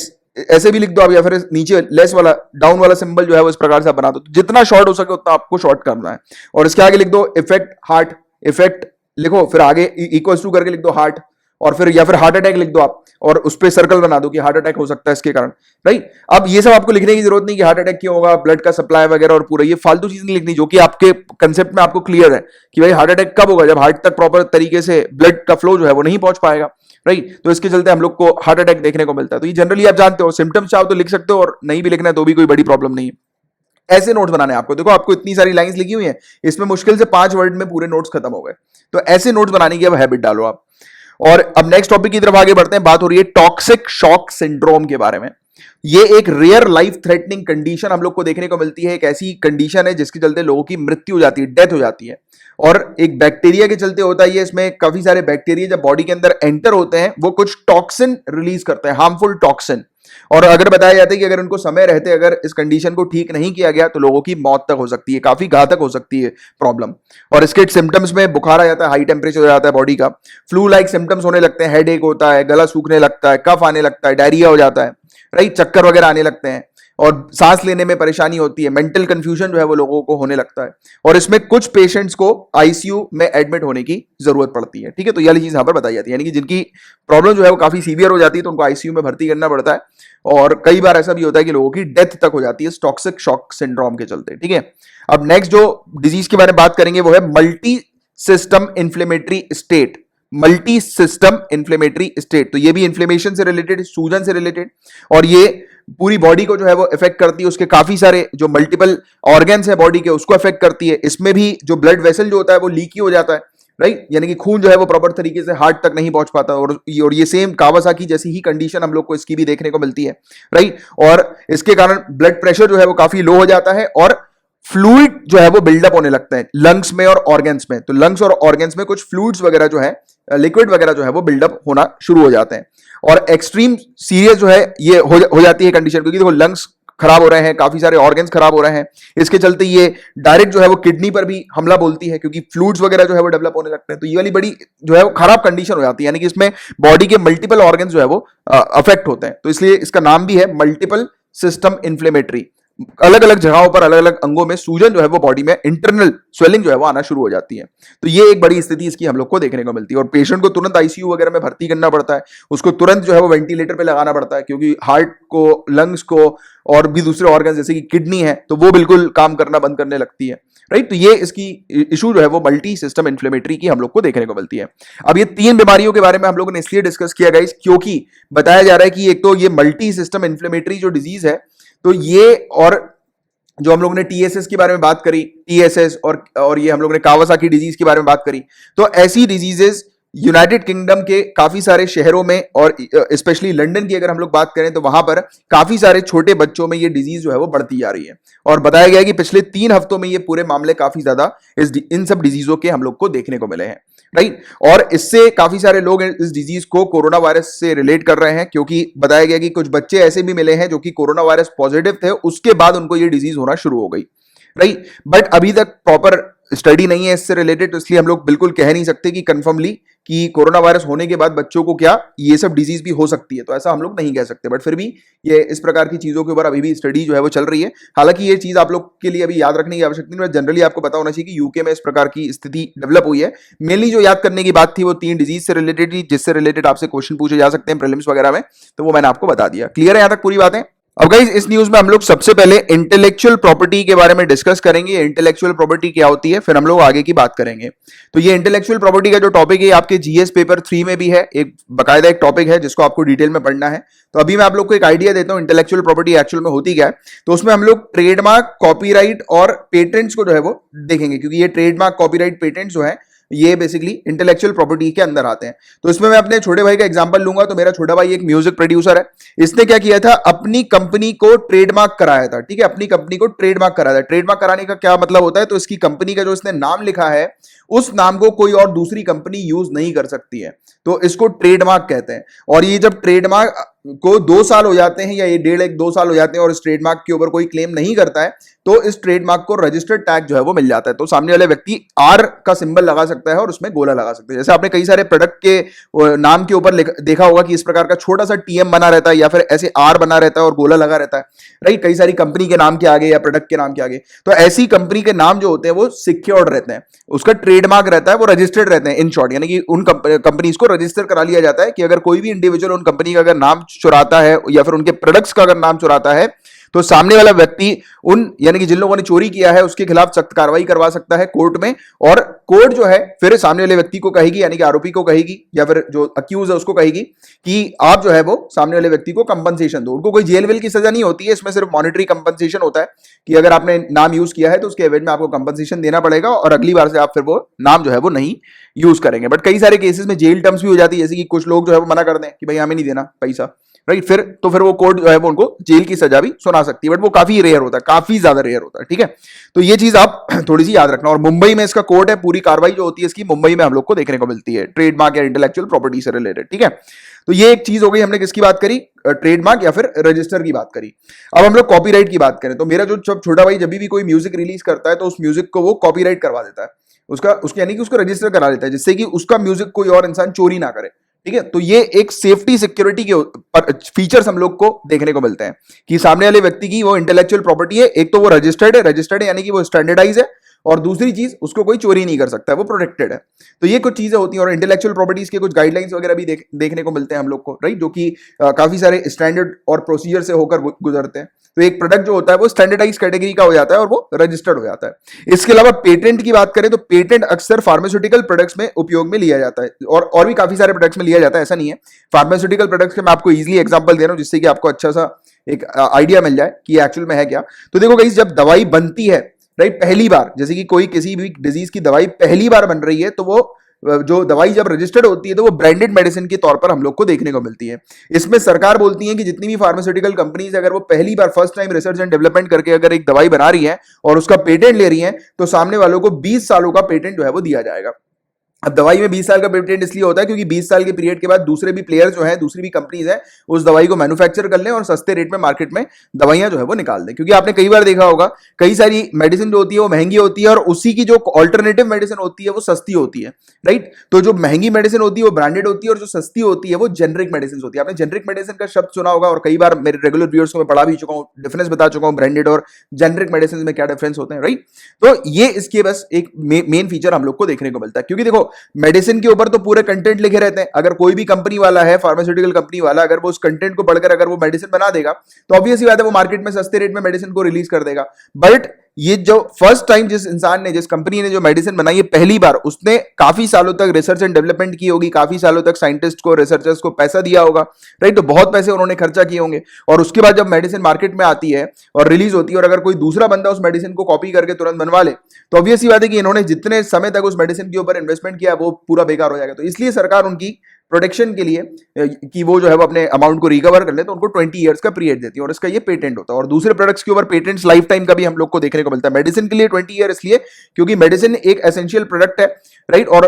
ऐसे भी लिख दो आप, या फिर नीचे लेस वाला डाउन वाला सिंबल जो है वो इस प्रकार से बना दो। तो जितना शॉर्ट हो सके उतना आपको शॉर्ट करना है। और इसके आगे लिख दो इफेक्ट हार्ट, इफेक्ट लिखो, फिर आगे इक्वल्स टू करके लिख दो हार्ट, और फिर या फिर हार्ट अटैक लिख दो आप, और उस पर सर्कल बना दो कि हार्ट अटैक हो सकता है इसके कारण, राइट। अब ये सब आपको लिखने की जरूरत नहीं कि हार्ट अटैक क्यों होगा, ब्लड का सप्लाई वगैरह और पूरा, ये फालतू चीज नहीं लिखनी, जो कि आपके कंसेप्ट में आपको क्लियर है कि भाई हार्ट अटैक कब होगा, जब हार्ट तक प्रॉपर तरीके से ब्लड का फ्लो जो है वो नहीं पहुंच पाएगा, राइट। तो इसके चलते हम लोग को हार्ट अटैक देखने को मिलता है। तो ये जनरली आप जानते हो, सिम्टम्स चाहो तो लिख सकते हो, और नहीं भी लिखना है तो भी कोई बड़ी प्रॉब्लम नहीं है। ऐसे नोट्स बनाने आपको, देखो आपको इतनी सारी लाइंस लिखी हुई हैं, इसमें मुश्किल से 5 वर्ड में पूरे नोट्स खत्म हो गए। तो ऐसे नोट्स बनाने की अब हैबिट डालो आप। और अब नेक्स्ट टॉपिक की तरफ आगे बढ़ते हैं। बात हो रही है टॉक्सिक शॉक सिंड्रोम के बारे में। ये एक रेयर लाइफ थ्रेटनिंग कंडीशन हम लोग को देखने को मिलती है। एक ऐसी कंडीशन है जिसके चलते लोगों की मृत्यु हो जाती है, डेथ हो जाती है, और एक बैक्टीरिया के चलते होता है ये। इसमें काफी सारे बैक्टीरिया जब बॉडी के अंदर एंटर होते हैं, वो कुछ टॉक्सिन रिलीज करते हैं, हार्मफुल टॉक्सिन। और अगर बताया जाता है कि अगर उनको समय रहते अगर इस कंडीशन को ठीक नहीं किया गया तो लोगों की मौत तक हो सकती है, काफी घातक हो सकती है प्रॉब्लम। और इसके सिम्टम्स में बुखार आ जाता है, हाई टेम्परेचर हो जाता है बॉडी का, फ्लू लाइक सिम्टम्स होने लगते हैं, हेडेक होता है, गला सूखने लगता है, कफ आने लगता है, डायरिया हो जाता है, राइट, चक्कर वगैरह आने लगते हैं, और सांस लेने में परेशानी होती है, मेंटल कंफ्यूजन जो है वो लोगों को होने लगता है। और इसमें कुछ पेशेंट्स को आईसीयू में एडमिट होने की जरूरत पड़ती है, ठीक है। तो ये वाली चीज यहां पर बताई जाती है, यानी कि जिनकी प्रॉब्लम जो है वो काफी सीवियर हो जाती है तो उनको आईसीयू में भर्ती करना पड़ता है। और कई बार ऐसा भी होता है कि लोगों की डेथ तक हो जाती है टॉक्सिक शॉक सिंड्रोम के चलते, ठीक है। अब नेक्स्ट जो डिजीज के बारे में बात करेंगे वो है multi system inflammatory state. Multi system inflammatory state, तो ये भी इन्फ्लेमेशन से रिलेटेड, सूजन से रिलेटेड, और ये पूरी बॉडी को जो है वो इफेक्ट करती है। उसके काफी सारे जो मल्टीपल ऑर्गन्स है बॉडी के उसको इफेक्ट करती है। इसमें भी जो ब्लड वेसल जो होता है वो लीकी हो जाता है, राइट, यानी कि खून जो है वो प्रॉपर तरीके से हार्ट तक नहीं पहुंच पाता। और ये सेम कावासाकी जैसी ही कंडीशन हम लोग को इसकी भी देखने को मिलती है, राइट। और इसके कारण ब्लड प्रेशर जो है वो काफी लो हो जाता है, और फ्लूइड जो है वो बिल्डअप होने लगता है लंग्स में और ऑर्गन्स में। तो लंग्स और ऑर्गन्स में कुछ फ्लूइड्स वगैरह जो है, लिक्विड वगैरह जो है वो बिल्डअप होना शुरू हो जाते हैं। और एक्सट्रीम सीरियस जो है ये हो जाती है कंडीशन, क्योंकि देखो लंग्स खराब हो रहे हैं, काफी सारे ऑर्गन्स खराब हो रहे हैं। इसके चलते ये डायरेक्ट जो है वो किडनी पर भी हमला बोलती है, क्योंकि फ्लूइड्स वगैरह जो है वो डेवलप होने लगते हैं। तो ये वाली बड़ी जो है वो खराब कंडीशन हो जाती है, यानी कि इसमें बॉडी के मल्टीपल ऑर्गन्स जो है वो अफेक्ट होते हैं। तो इसलिए इसका नाम भी है मल्टीपल सिस्टम इन्फ्लेमेटरी, अलग अलग जगहों पर अलग अलग अंगों में सूजन जो है वो बॉडी में इंटरनल स्वेलिंग जो है वो आना शुरू हो जाती है। तो ये एक बड़ी स्थिति इसकी हम लोग को देखने को मिलती है और पेशेंट को तुरंत आईसीयू वगैरह में भर्ती करना पड़ता है, उसको तुरंत जो है वो वेंटिलेटर पे लगाना पड़ता है, क्योंकि हार्ट को, लंग्स को और भी दूसरे ऑर्गन जैसे कि किडनी है तो वो बिल्कुल काम करना बंद करने लगती है, राइट। तो ये इसकी इशू जो है वो मल्टी सिस्टम इन्फ्लेमेटरी की हम लोग को देखने को मिलती है। अब ये तीन बीमारियों के बारे में हम लोगों ने इसलिए डिस्कस किया गाइस क्योंकि बताया जा रहा है कि एक तो ये मल्टी सिस्टम इन्फ्लेमेटरी जो डिजीज है, तो ये, और जो हम लोग ने टीएसएस के बारे में बात करी, टीएसएस और ये हम लोग ने कावासाकी डिजीज के बारे में बात करी, तो ऐसी डिजीजेस यूनाइटेड किंगडम के काफी सारे शहरों में और स्पेशली लंदन की अगर हम लोग बात करें तो वहां पर काफी सारे छोटे बच्चों में ये डिजीज जो है वो बढ़ती जा रही है। और बताया गया है कि पिछले 3 हफ्तों में ये पूरे मामले काफी ज्यादा इन सब डिजीजों के हम लोग को देखने को मिले हैं, राइट। और इससे काफी सारे लोग इस डिजीज को कोरोना वायरस से रिलेट कर रहे हैं, क्योंकि बताया गया कि कुछ बच्चे ऐसे भी मिले हैं जो कि कोरोना वायरस पॉजिटिव थे, उसके बाद उनको ये डिजीज होना शुरू हो गई, राइट। बट अभी तक प्रॉपर स्टडी नहीं है इससे रिलेटेड, तो इसलिए हम लोग बिल्कुल कह नहीं सकते कि कंफर्मली कि कोरोना वायरस होने के बाद बच्चों को क्या ये सब डिजीज भी हो सकती है, तो ऐसा हम लोग नहीं कह सकते। बट फिर भी ये इस प्रकार की चीजों के ऊपर अभी भी स्टडी जो है वो चल रही है। हालांकि ये चीज आप लोग के लिए अभी याद रखने की आवश्यकता नहीं है, जनरली आपको पता होना चाहिए कि यूके में इस प्रकार की स्थिति डेवलप हुई है। मेनली जो याद करने की बात थी वो 3 डिजीज से रिलेटेड थी, जिससे रिलेटेड आपसे क्वेश्चन पूछे जा सकते हैं प्रीलिम्स वगैरह में, तो वो मैंने आपको बता दिया। क्लियर है यहां तक पूरी बातें? अब गाइस इस न्यूज में हम लोग सबसे पहले इंटेलेक्चुअल प्रॉपर्टी के बारे में डिस्कस करेंगे। इंटेलेक्चुअल प्रॉपर्टी क्या होती है, फिर हम लोग आगे की बात करेंगे। तो ये इंटेलेक्चुअल प्रॉपर्टी का जो टॉपिक है आपके जीएस पेपर 3 में भी है, एक बकायदा एक टॉपिक है जिसको आपको डिटेल में पढ़ना है। तो अभी मैं आप लोग को एक आइडिया देता हूं इंटेलेक्चुअल प्रॉपर्टी एक्चुअल में होती क्या है। तो उसमें हम लोग ट्रेडमार्क, कॉपीराइट और पेटेंट्स को जो है वो देखेंगे, क्योंकि ये ट्रेडमार्क, कॉपीराइट, पेटेंट्स जो है ये बेसिकली इंटेलेक्चुअल प्रॉपर्टी के अंदर आते हैं। तो इसमें मैं अपने छोटे भाई का एग्जांपल लूंगा। तो मेरा छोटा भाई एक म्यूजिक प्रोड्यूसर है, इसने क्या किया था, अपनी कंपनी को ट्रेडमार्क कराया था, ठीक है, अपनी कंपनी को ट्रेडमार्क कराया था। ट्रेडमार्क कराने का क्या मतलब होता है, तो इसकी कंपनी का जो इसने नाम लिखा है उस नाम को कोई और दूसरी कंपनी यूज नहीं कर सकती है, तो इसको ट्रेडमार्क कहते हैं। और ये जब ट्रेडमार्क को 2 साल हो जाते हैं या ये 1.5-2 साल हो जाते हैं और इस ट्रेडमार्क के ऊपर कोई क्लेम नहीं करता है, तो इस ट्रेडमार्क को रजिस्टर्ड टैग जो है वो मिल जाता है। तो सामने वाले व्यक्ति आर का सिंबल लगा सकता है और उसमें गोला लगा सकता है। जैसे आपने कई सारे प्रोडक्ट के नाम के ऊपर देखा होगा कि इस प्रकार का छोटा सा टीएम बना रहता है या फिर ऐसे आर बना रहता है और गोला लगा रहता है, राइट, कई सारी कंपनी के नाम के आगे या प्रोडक्ट के नाम के आगे। तो ऐसी कंपनी के नाम जो होते हैं वो सिक्योर्ड रहते हैं, उसका ट्रेडमार्क रहता है, वो रजिस्टर्ड रहते हैं इन शॉर्ट, यानी कि उन कंपनीज को रजिस्टर करा लिया जाता है कि अगर कोई भी इंडिविजुअल उन कंपनी का अगर नाम चुराता है या फिर उनके प्रोडक्ट्स का अगर नाम चुराता है तो सामने वाला व्यक्ति उन, यानी कि जिन लोगों ने चोरी किया है उसके खिलाफ सख्त कार्रवाई करवा सकता है कोर्ट में, और कोर्ट जो है फिर सामने वाले व्यक्ति को कहेगी, यानी कि आरोपी को कहेगी या फिर जो अक्यूज है उसको कहेगी कि आप जो है वो सामने वाले व्यक्ति को कंपनसेशन दो। उनको कोई जेल वेल की सजा नहीं होती है, इसमें सिर्फ मॉनेटरी कंपनसेशन होता है कि अगर आपने नाम यूज किया है तो उसके एवज में आपको कंपनसेशन देना पड़ेगा और अगली बार से आप फिर वो नाम जो है वो नहीं यूज करेंगे। बट कई सारे केसेस में जेल टर्म्स भी हो जाती है, जैसे कि कुछ लोग जो है वो मना कर दें कि भाई हमें नहीं देना पैसा, राइट, फिर वो कोर्ट जो है वो उनको जेल की सजा भी सुना सकती है, बट वो काफी रेयर होता है, काफी ज्यादा रेयर होता है, ठीक है। तो ये चीज आप थोड़ी सी याद रखना। और मुंबई में इसका कोर्ट है, पूरी कार्रवाई जो होती है इसकी मुंबई में हम लोग को देखने को मिलती है, ट्रेडमार्क या इंटेलेक्चुअल प्रॉपर्टी से रिलेटेड, ठीक है। तो ये एक चीज हो गई, हमने किसकी बात करी, ट्रेडमार्क या फिर रजिस्टर की बात करी। अब हम लोग कॉपीराइट की बात करें तो मेरा जो छोटा भाई जब भी कोई म्यूजिक रिलीज करता है तो उस म्यूजिक को वो कॉपीराइट करवा देता है, उसका यानी कि उसको रजिस्टर करा लेता है, जिससे कि उसका म्यूजिक कोई और इंसान चोरी ना करे, ठीक है। तो ये एक सेफ्टी सिक्योरिटी के फीचर्स हम लोग को देखने को मिलते हैं कि सामने वाले व्यक्ति की वो इंटेलेक्चुअल प्रॉपर्टी है, एक तो वो रजिस्टर्ड है यानी कि वो स्टैंडर्डाइज है, और दूसरी चीज उसको कोई चोरी नहीं कर सकता है, वो प्रोटेक्टेड है। तो ये कुछ चीजें होती हैं और इंटेलेक्चुअल प्रॉपर्टीज के कुछ गाइडलाइंस वगैरह भी देखने को मिलते हैं हम लोग को, राइट, जो कि काफी सारे स्टैंडर्ड और प्रोसीजर से होकर गुजरते हैं। तो एक प्रोडक्ट जो होता है वो स्टैंडर्डाइज कैटेगरी का हो जाता है और वो रजिस्टर्ड हो जाता है। इसके अलावा पेटेंट की बात करें तो पेटेंट अक्सर फार्मास्यूटिकल प्रोडक्ट्स में उपयोग में लिया जाता है और भी काफी सारे प्रोडक्ट्स में लिया जाता है, ऐसा नहीं है। फार्मास्यूटिकल प्रोडक्ट्स के मैं आपको इजीली एग्जांपल दे रहा हूं जिससे कि आपको अच्छा सा एक आइडिया मिल जाए कि एक्चुअल में है क्या। तो देखो गाइस, जब दवाई बनती है, राइट, पहली बार, जैसे कि कोई किसी भी डिजीज की दवाई पहली बार बन रही है, तो वो जो दवाई जब रजिस्टर्ड होती है तो वो ब्रांडेड मेडिसिन के तौर पर हम लोग को देखने को मिलती है। इसमें सरकार बोलती है कि जितनी भी फार्मास्यूटिकल कंपनीज अगर वो पहली बार first time research and development करके अगर एक दवाई बना रही है और उसका पेटेंट ले रही है तो सामने वालों को 20 सालों का पेटेंट जो है वो दिया जाएगा। अब दवाई में 20 साल का पेटेंट इसलिए होता है क्योंकि 20 साल के पीरियड के बाद दूसरे भी प्लेयर जो हैं, दूसरी भी कंपनीज हैं, उस दवाई को मैन्युफैक्चर कर लें और सस्ते रेट में मार्केट में दवाइयां जो है वो निकाल दें। क्योंकि आपने कई बार देखा होगा, कई सारी मेडिसिन जो होती है वो महंगी होती है और उसी की जो ऑल्टरनेटिव मेडिसिन होती है वो सस्ती होती है, राइट। तो जो महंगी मेडिसिन होती है वो ब्रांडेड होती है और जो सस्ती होती है वो जेनरिक मेडिसिन होती है। आपने जेनरिक मेडिसिन का शब्द सुना होगा और कई बार मेरे रेगुलर व्यूअर्स को मैं पढ़ा भी चुका हूं, डिफरेंस बता चुका हूं ब्रांडेड और जेनरिक मेडिसिन में क्या डिफरेंस होते हैं, राइट। तो ये इसके बस एक मेन फीचर हम लोग को देखने को मिलता है। क्योंकि देखो, मेडिसिन के ऊपर तो पूरे कंटेंट लिखे रहते हैं। अगर कोई भी कंपनी वाला है, फार्मास्यूटिकल कंपनी वाला, अगर वो उस कंटेंट को पढ़कर अगर वो मेडिसिन बना देगा तो ऑब्वियसली बात है वो मार्केट में सस्ते रेट में मेडिसिन को रिलीज कर देगा। बट ये जो फर्स्ट टाइम जिस इंसान ने, जिस कंपनी ने जो मेडिसिन बनाई है पहली बार, उसने काफी सालों तक रिसर्च एंड डेवलपमेंट की होगी, काफी सालों तक साइंटिस्ट को, रिसर्चर्स को पैसा दिया होगा, राइट। तो बहुत पैसे उन्होंने खर्चा किए होंगे और उसके बाद जब मेडिसिन मार्केट में आती है और रिलीज होती है और अगर कोई दूसरा बंदा उस मेडिसिन को कॉपी करके तुरंत बनवा ले तो ऑब्वियसली बात है कि इन्होंने जितने समय तक उस मेडिसिन के ऊपर इन्वेस्टमेंट किया वो पूरा बेकार हो जाएगा। तो इसलिए सरकार उनकी प्रोटेक्शन के लिए कि वो जो है वो अपने अमाउंट को रिकवर कर ले तो उनको 20 इयर्स का पीरियड देती है और इसका ये पेटेंट होता है। और दूसरे प्रोडक्ट्स के ऊपर पेटेंट्स लाइफ टाइम का भी हम लोग को देखने को मिलता है। मेडिसिन के लिए 20 ईयर इसलिए क्योंकि मेडिसिन एक एसेंशियल प्रोडक्ट है, राइट। और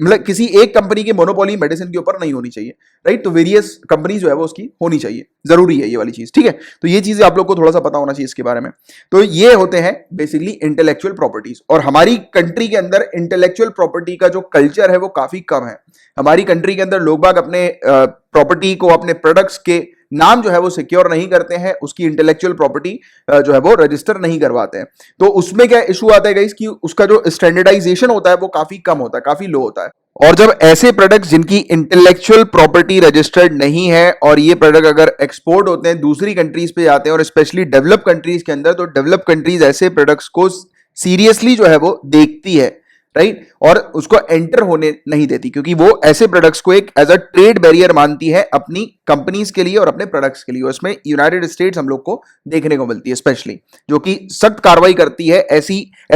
मतलब किसी एक कंपनी की मोनोपोली मेडिसिन के ऊपर नहीं होनी चाहिए, राइट। तो वेरियस कंपनी जो है वो उसकी होनी चाहिए, जरूरी है ये वाली चीज, ठीक है। तो ये चीजें आप लोग को थोड़ा सा पता होना चाहिए इसके बारे में। तो ये होते हैं बेसिकली इंटेलेक्चुअल प्रॉपर्टीज। और हमारी कंट्री के अंदर इंटेलेक्चुअल प्रॉपर्टी का जो कल्चर है वो काफी कम है। हमारी कंट्री के अंदर लोग बाग अपने प्रॉपर्टी को, अपने प्रोडक्ट्स के नाम जो है वो सिक्योर नहीं करते हैं, उसकी इंटेलेक्चुअल प्रॉपर्टी जो है वो रजिस्टर नहीं करवाते हैं। तो उसमें क्या इशू आता है गाइस कि उसका जो स्टैंडर्डाइजेशन होता है वो काफी कम होता है, काफी लो होता है। और जब ऐसे प्रोडक्ट्स जिनकी इंटेलेक्चुअल प्रॉपर्टी रजिस्टर्ड नहीं है और ये प्रोडक्ट अगर एक्सपोर्ट होते हैं, दूसरी कंट्रीज पे जाते हैं और स्पेशली डेवलप कंट्रीज के अंदर, तो डेवलप कंट्रीज ऐसे प्रोडक्ट्स को सीरियसली जो है वो देखती है, राइट। और उसको एंटर होने नहीं देती क्योंकि वो ऐसे प्रोडक्ट्स को एक एज अ ट्रेड बैरियर मानती है अपनी कंपनीज के लिए और अपने प्रोडक्ट्स के लिए। उसमें यूनाइटेड स्टेट्स हम लोग को देखने को मिलती है स्पेशली, जो कि सख्त कार्रवाई करती है ऐसे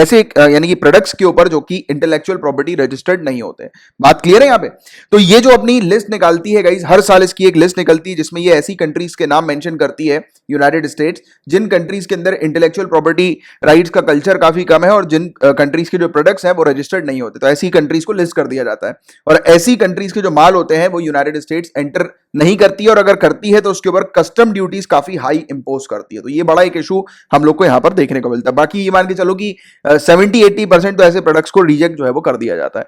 यानी कि प्रोडक्ट्स के ऊपर जो कि इंटेलेक्चुअल प्रॉपर्टी रजिस्टर्ड नहीं होते। बात क्लियर है यहाँ पे। तो ये जो अपनी लिस्ट निकालती है गाइस, हर साल इसकी एक लिस्ट निकलती है जिसमें ये ऐसी कंट्रीज के नाम मेंशन करती है यूनाइटेड स्टेट्स, जिन कंट्रीज के अंदर इंटेलेक्चुअल प्रॉपर्टी राइट्स का कल्चर काफी कम है और जिन कंट्रीज के जो प्रोडक्ट्स हैं वो रजिस्टर्ड नहीं होते। तो ऐसी कंट्रीज को लिस्ट कर दिया जाता है और ऐसी कंट्रीज के जो माल होते हैं वो यूनाइटेड स्टेट्स एंटर नहीं करती है और अगर करती है तो उसके ऊपर कस्टम ड्यूटीज काफी हाई इंपोज करती है। तो ये बड़ा एक इशू हम लोग को यहां पर देखने को मिलता है। बाकी ये मान के चलो कि 70-80% तो ऐसे प्रोडक्ट्स को रिजेक्ट जो है वो कर दिया जाता है,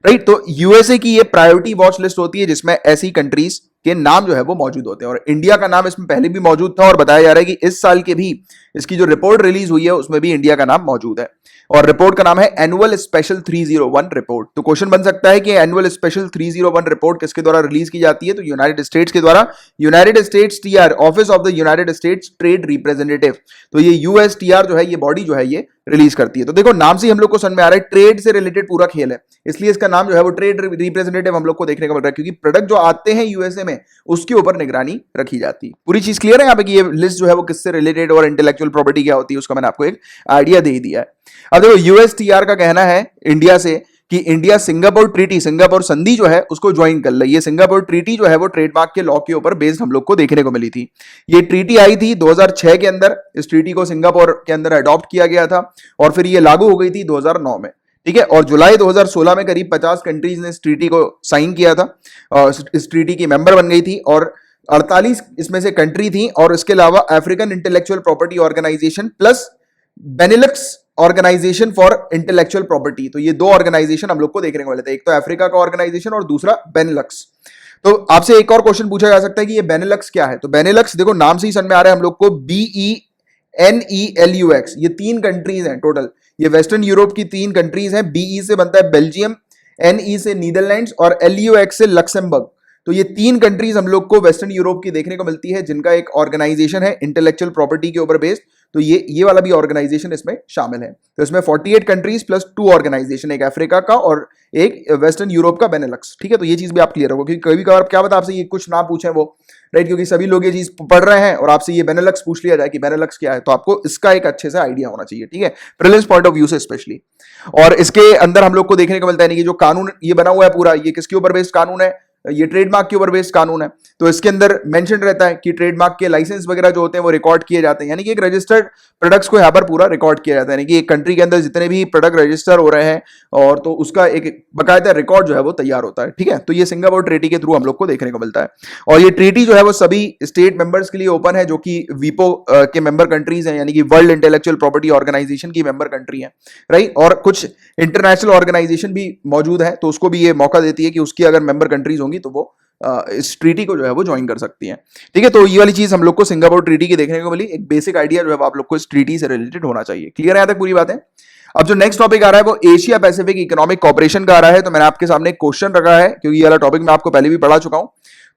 राइट। तो यूएसए की ये प्रायोरिटी वॉच लिस्ट होती है जिसमें ऐसी कंट्रीज के नाम जो है वो मौजूद होते हैं और इंडिया का नाम इसमें पहले भी मौजूद था और बताया जा रहा है कि इस साल के भी इसकी जो रिपोर्ट रिलीज हुई है उसमें भी इंडिया का नाम मौजूद है और रिपोर्ट का नाम है एनुअल स्पेशल 301 रिपोर्ट। तो क्वेश्चन बन सकता है कि एनुअल स्पेशल 301 रिपोर्ट किसके द्वारा रिलीज की जाती है, तो यूनाइटेड स्टेट्स के द्वारा, United states TR, office of the United states trade representative. तो ये यूएसटीआर जो है, ये बॉडी जो है ये रिलीज करती है। तो देखो नाम से हम लोग को समझ में आ रहा है ट्रेड से रिलेटेड पूरा खेल है, इसलिए इसका नाम जो है वो ट्रेड रिप्रेजेंटेटिव हम लोग को देखने को मिल रहा है क्योंकि प्रोडक्ट जो आते हैं यूएसए में उसके ऊपर निगरानी रखी जाती है। पूरी चीज क्लियर है यहाँ पे कि ये लिस्ट जो है वो किससे रिलेटेड और इंटेलेक्चुअल प्रॉपर्टी क्या होती है उसका मैंने आपको एक आइडिया दे दिया है। अब देखो यूएसटीआर का कहना है इंडिया से कि इंडिया सिंगापुर ट्रीटी, सिंगापुर संधि जो है उसको ज्वाइन कर ले। ये सिंगापुर ट्रीटी जो है वो ट्रेडमार्क के लॉ के ऊपर बेस्ड हम लोग को देखने को मिली थी। ये ट्रीटी आई थी 2006 के अंदर, इस ट्रीटी को सिंगापुर के अंदर अडॉप्ट किया गया था और फिर ये लागू हो गई थी 2009 में, ठीक है। और जुलाई 2016 में करीब 50 कंट्रीज ने इस ट्रीटी को साइन किया था और इस ट्रीटी की मेंबर बन गई थी और 48 इसमें से कंट्री थी और इसके अलावा African intellectual property organization plus Benelux organization for intellectual property. तो ये दो ऑर्गेनाइजेशन हम लोग को देखने को मिले थे, एक तो अफ्रीका का ऑर्गेनाइजेशन और दूसरा बेनिलक्स। तो आपसे एक और क्वेश्चन पूछा जा सकता है कि ये बेनिलक्स क्या है। तो बेनिलक्स देखो नाम से ही समझ में आ रहा है हम लोग को, BENELUX, ये 3 कंट्रीज हैं टोटल। ये वेस्टर्न यूरोप की 3 कंट्रीज हैं। BE से बनता है बेल्जियम, NE से नीदरलैंड्स और LUX से लक्समबर्ग। तो ये 3 कंट्रीज हम लोग को वेस्टर्न यूरोप की देखने को मिलती है जिनका एक ऑर्गेनाइजेशन है इंटेलेक्चुअल प्रॉपर्टी के ऊपर बेस्ड। तो ये वाला भी ऑर्गेनाइजेशन इसमें शामिल है। तो इसमें 48 कंट्रीज प्लस 2 ऑर्गेनाइजेशन, एक अफ्रीका का और एक वेस्टर्न यूरोप का बेनेलक्स, ठीक है। तो ये चीज भी आप क्लियर होगा क्योंकि कभी कभार क्या पता आपसे ये कुछ ना पूछे वो, राइट, क्योंकि सभी लोग ये चीज पढ़ रहे हैं और आपसे ये बेनेलक्स पूछ लिया जाए कि बेनेलक्स क्या है, तो आपको इसका एक अच्छे से आइडिया होना चाहिए, ठीक है, प्रीलिम्स पॉइंट ऑफ व्यू से स्पेशली। और इसके अंदर हम लोग को देखने को मिलता है कि जो कानून ये बना हुआ है पूरा, ये किसके ऊपर बेस्ड कानून है, ये ट्रेडमार्क के ऊपर बेस्ड कानून है, तो इसके अंदर मेंशन रहता है कि ट्रेडमार्क के लाइसेंस वगैरह जो होते हैं वो रिकॉर्ड किए जाते हैं, यानी कि एक रजिस्टर्ड प्रोडक्ट्स को यहाँ पर पूरा रिकॉर्ड किया जाता है, यानी कि एक कंट्री के अंदर जितने भी प्रोडक्ट रजिस्टर हो रहे हैं और तो उसका एक बकायदा रिकॉर्ड जो है वो तैयार होता है। ठीक है, तो ये सिंगापुर ट्रीटी के थ्रू हम लोग को देखने को मिलता है, और ये ट्रीटी जो है वो सभी स्टेट मेंबर्स के लिए ओपन है जो कि वीपो के मेंबर कंट्रीज हैं, यानी कि वर्ल्ड इंटेलेक्चुअल प्रॉपर्टी ऑर्गेनाइजेशन की मेंबर कंट्री है, राइट। और कुछ इंटरनेशनल ऑर्गेनाइजेशन भी मौजूद है, तो उसको भी ये मौका देती है कि उसकी अगर मेंबर कंट्रीज होंगी तो वो इस ट्रीटी को जो है वो ज्वाइन कर सकती हैं। ठीक है, तो ये वाली चीज हम लोग को सिंगापुर ट्रीटी की देखने को मिली। एक बेसिक आइडिया जो है आप लोग को इस ट्रीटी से रिलेटेड होना चाहिए। क्लियर है यहां तक पूरी बात है? अब जो नेक्स्ट टॉपिक आ रहा है वो एशिया पैसिफिक इकोनॉमिक कॉर्पोरेशन का आ रहा है। तो मैंने आपके सामने एक क्वेश्चन रखा है, क्योंकि ये वाला टॉपिक मैं आपको पहले भी पढ़ा चुका हूं।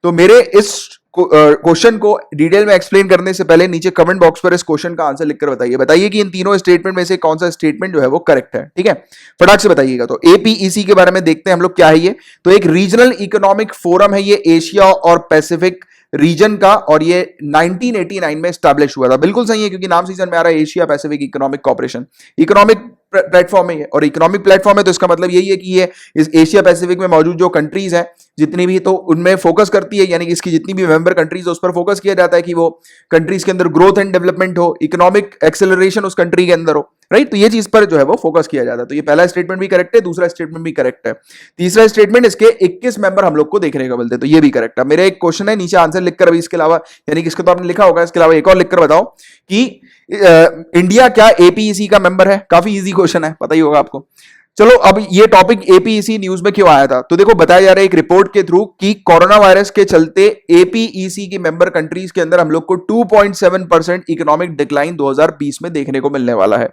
तो मेरे इस क्वेश्चन को डिटेल में एक्सप्लेन करने से पहले नीचे कमेंट बॉक्स पर इस क्वेश्चन का आंसर लिखकर बताइए कि इन तीनों स्टेटमेंट में से कौन सा स्टेटमेंट जो है वो करेक्ट है। ठीक है, फटाक से बताइएगा। तो एपीईसी के बारे में देखते हैं हम लोग, क्या है ये। तो एक रीजनल इकोनॉमिक फोरम है ये एशिया और पैसिफिक रीजन का, और ये 1989 में स्टैब्लिश हुआ था। बिल्कुल सही है, क्योंकि नाम सीजन में आ रहा है Asia Pacific economic corporation. Economic platform है और इकोनॉमिक प्लेटफॉर्म है, तो इसका मतलब यही है कि ये इस एशिया पैसिफिक में मौजूद जो कंट्रीज हैं जितनी भी, तो उनमें फोकस करती है, यानी कि इसकी जितनी भी मेंबर कंट्रीज है उस पर फोकस किया जाता है कि वो कंट्रीज के अंदर ग्रोथ एंड डेवलपमेंट हो, इकोनॉमिक एक्सेलरेशन उस कंट्री के अंदर हो, राइट। तो ये चीज पर जो है वो फोकस किया जाता है। तो ये पहला स्टेटमेंट भी करेक्ट है, दूसरा स्टेटमेंट भी करेक्ट है, तीसरा स्टेटमेंट इसके 21 मेंबर हम लोग को देखने को मिलते हैं, तो ये भी करेक्ट है। मेरा एक क्वेश्चन है, नीचे आंसर लिखकर, अभी इसके अलावा यानी कि इसको तो आपने लिखा होगा, इसके अलावा एक और लिखकर बताओ कि इंडिया क्या एपीईसी का मेंबर है। काफी इजी क्वेश्चन है, पता ही होगा आपको। चलो, अब ये टॉपिक एपीईसी न्यूज में क्यों आया था, तो देखो बताया जा रहा है एक रिपोर्ट के थ्रू कि कोरोना वायरस के चलते एपीईसी की मेंबर कंट्रीज के अंदर हम लोग को 2.7% इकोनॉमिक डिक्लाइन 2020 में देखने को मिलने वाला है,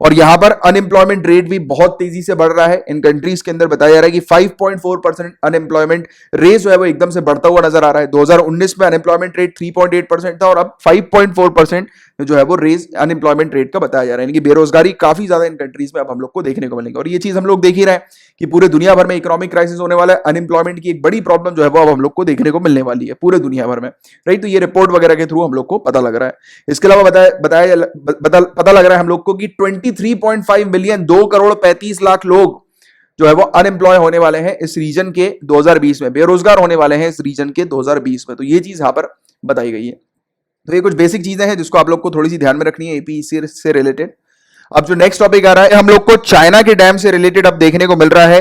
और यहां पर अनएम्प्लॉयमेंट रेट भी बहुत तेजी से बढ़ रहा है इन कंट्रीज के अंदर। बताया जा रहा है कि 5.4% अनएम्प्लॉयमेंट रेट जो है वो एकदम से बढ़ता हुआ नजर आ रहा है। 2019 में अनएम्प्लॉयमेंट रेट 3.8% था, और अब 5.4% जो है वो रेज अनएम्प्लॉयमेंट रेट का बताया जा रहा है, यानी कि बेरोजगारी काफी ज्यादा इन कंट्रीज में अब हम लोग को देखने को मिलेगी। और ये चीज हम लोग देख ही रहे हैं कि पूरे दुनिया भर में इकोनॉमिक क्राइसिस होने वाला है, अनएम्प्लॉयमेंट की एक बड़ी प्रॉब्लम जो है वो अब हम लोग को देखने को मिलने वाली है पूरे दुनिया भर में, राइट। तो ये रिपोर्ट वगैरह के थ्रू हम लोग को पता लग रहा है। इसके अलावा पता लग रहा है हम लोग को कि 23.5 मिलियन 2.35 करोड़ लोग जो है वो अनएम्प्लॉय होने वाले हैं इस रीजन के 2020 में, बेरोजगार होने वाले हैं इस रीजन के 2020 में। तो ये चीज यहां पर बताई गई है। तो ये कुछ बेसिक चीजें हैं जिसको आप लोग को थोड़ी सी ध्यान में रखनी है एपीईसी से रिलेटेड। अब जो नेक्स्ट टॉपिक आ रहा है हम लोग को चाइना के डैम से रिलेटेड अब देखने को मिल रहा है।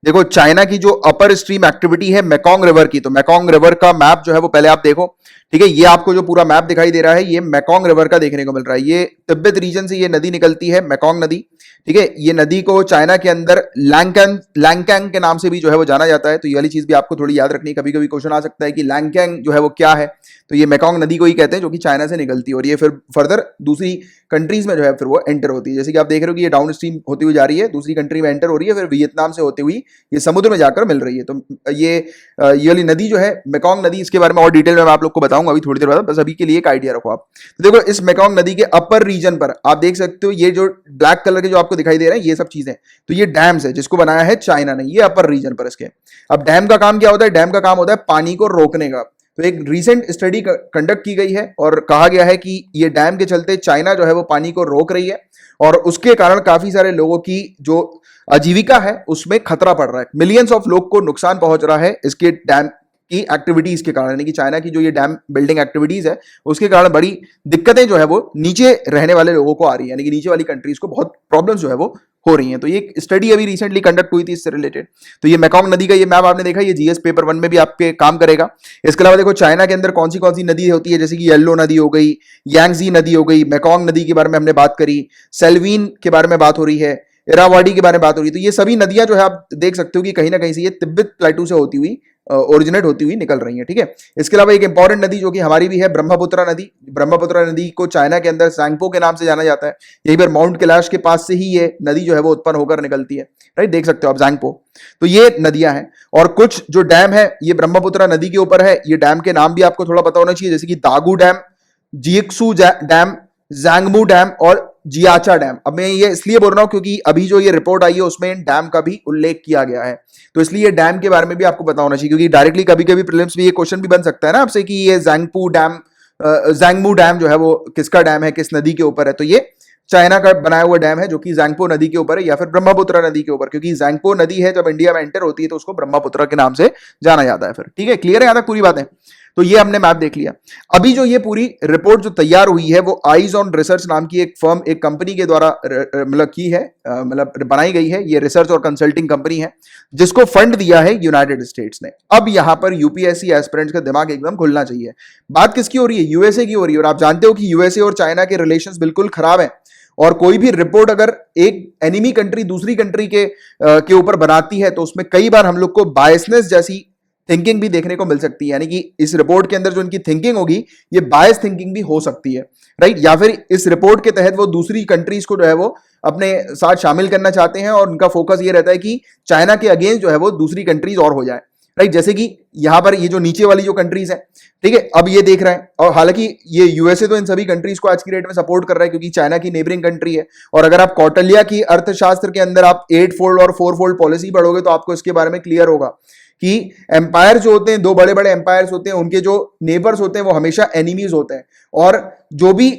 देखो, चाइना की जो अपर स्ट्रीम एक्टिविटी है मेकोंग रिवर की, तो मेकोंग रिवर का मैप जो है वो पहले आप देखो। ठीक है, ये आपको जो पूरा मैप दिखाई दे रहा है ये मेकोंग रिवर का देखने को मिल रहा है। ये तिब्बत रीजन से ये नदी निकलती है, मेकोंग नदी। ठीक है, ये नदी को चाइना के अंदर लैंगकैंग के नाम से भी जो है वो जाना जाता है। तो ये वाली चीज भी आपको थोड़ी याद रखनी है, कभी कभी क्वेश्चन आ सकता है कि लैंगकैंग जो है वो क्या है। तो ये मेकोंग नदी को ही कहते हैं जो कि चाइना से निकलती है, और ये फिर फर्दर दूसरी कंट्रीज में जो है फिर वो एंटर होती है। जैसे कि आप देख रहे हो कि ये डाउन स्ट्रीम होती हुई जा रही है, दूसरी कंट्री में एंटर हो रही है, फिर वियतनाम से होती हुई ये समुद्र में जाकर मिल रही है। तो ये वाली नदी जो है मेकोंग नदी, इसके बारे में और डिटेल में मैं आप लोग को बताऊंगा अभी थोड़ी देर बाद, बस अभी के लिए एक आइडिया रखो आप। तो देखो, इस मेकोंग नदी के अपर रीजन पर आप देख सकते हो ये जो ब्लैक कलर के जो आपको दिखाई दे रहे हैं ये सब चीजें, तो ये डैम्स है जिसको बनाया है चाइना ने, ये अपर रीजन पर इसके। अब डैम का काम क्या होता है? डैम का काम होता है पानी को रोकने का। तो एक रिसेंट स्टडी कंडक्ट की गई है और कहा गया है कि ये डैम के चलते चाइना जो है वो पानी को रोक रही है, और उसके कारण काफी सारे लोगों की जो आजीविका है उसमें खतरा पड़ रहा है। मिलियंस ऑफ लोग को नुकसान पहुंच रहा है इसके डैम की एक्टिविटीज के कारण, यानी कि चाइना की जो ये डैम बिल्डिंग एक्टिविटीज है उसके कारण बड़ी दिक्कतें जो है वो नीचे रहने वाले लोगों को आ रही है, यानी कि नीचे वाली कंट्रीज को बहुत प्रॉब्लम्स जो है वो हो रही हैं। तो ये स्टडी अभी रिसेंटली कंडक्ट हुई थी इससे रिलेटेड। तो ये मेकोंग नदी का ये मैप आपने देखा, ये जीएस पेपर 1 में भी आपके काम करेगा। इसके अलावा देखो चाइना के अंदर कौन सी नदी होती है, जैसे कि येलो नदी हो गई, यांगजी नदी हो गई, मेकोंग नदी के बारे में हमने बात करी, सेल्वीन के बारे में बात हो रही है, इरावाडी के बारे में बात हो रही है। तो ये सभी नदियां जो है आप देख सकते हो कि कहीं ना कहीं से ये तिब्बत प्लेटू से होती हुई ओरिजिनेट होती हुई निकल रही है। ठीक है, इसके अलावा एक इंपॉर्टेंट नदी जो कि हमारी भी है ब्रह्मपुत्र नदी। ब्रह्मपुत्र नदी को चाइना के अंदर सैंगपो के नाम से जाना जाता है। यही पर माउंट कैलाश के पास से ही ये नदी जो है वो उत्पन्न होकर निकलती है, राइट, देख सकते हो आप सैंगपो। तो ये नदियां हैं, और कुछ जो डैम है ये ब्रह्मपुत्र नदी के ऊपर है। ये डैम के नाम भी आपको थोड़ा पता होना चाहिए, जैसे कि दागू डैम, जियक्सू डैम, जैंगमू डैम और जियाचा डैम। अब मैं ये इसलिए बोल रहा हूं क्योंकि अभी जो ये रिपोर्ट आई है उसमें डैम का भी उल्लेख किया गया है, तो इसलिए डैम के बारे में भी आपको पता होना चाहिए, क्योंकि डायरेक्टली कभी कभी प्रीलिम्स में ये क्वेश्चन भी बन सकता है ना आपसे कि ये जैंगमू डैम जो है वो किसका डैम है, किस नदी के ऊपर है। तो ये चाइना का बनाया हुआ डैम है जो कि ज़ैंगपो नदी के ऊपर है या फिर ब्रह्मपुत्र नदी के ऊपर, क्योंकि ज़ैंगपो नदी है जब इंडिया में एंटर होती है तो उसको ब्रह्मपुत्र के नाम से जाना जाता है। फिर ठीक है, क्लियर है यहां तक पूरी बातें? तो ये हमने मैप देख लिया। अभी जो ये पूरी रिपोर्ट जो तैयार हुई है वो आइज ऑन रिसर्च नाम की एक फर्म, एक कंपनी के द्वारा मतलब की है, मतलब बनाई गई है। ये रिसर्च और कंसल्टिंग कंपनी है जिसको फंड दिया है यूनाइटेड स्टेट्स ने। अब यहां पर यूपीएससी एस्पिरेंट्स का दिमाग एकदम खुलना चाहिए। बात किसकी हो रही है? यूएसए की हो रही है। और आप जानते हो कि यूएसए और चाइना के रिलेशंस बिल्कुल खराब है, और कोई भी रिपोर्ट अगर एक एनिमी कंट्री दूसरी कंट्री के ऊपर बनाती है तो उसमें कई बार हम लोग को बायसनेस जैसी थिंकिंग भी देखने को मिल सकती है। यानी कि इस रिपोर्ट के अंदर जो इनकी थिंकिंग होगी ये बायस थिंकिंग भी हो सकती है, राइट? या फिर इस रिपोर्ट के तहत वो दूसरी कंट्रीज को जो है वो अपने साथ शामिल करना चाहते हैं और उनका फोकस ये रहता है कि चाइना के अगेंस्ट जो है वो दूसरी कंट्रीज और हो जाए, राइट? जैसे कि यहां पर ये जो नीचे वाली जो कंट्रीज है, ठीक है, अब ये देख रहे हैं, और हालांकि ये यूएसए तो इन सभी कंट्रीज को आज की डेट में सपोर्ट कर रहा है क्योंकि चाइना की नेबरिंग कंट्री है। और अगर आप कौटिल्य की अर्थशास्त्र के अंदर आप 8 फोल्ड और 4 फोल्ड पॉलिसी पढ़ोगे तो आपको इसके बारे में क्लियर होगा कि एम्पायर जो होते हैं, दो बड़े बड़े एम्पायर्स होते हैं, उनके जो नेबर्स होते हैं वो हमेशा एनिमीज होते हैं। और जो भी,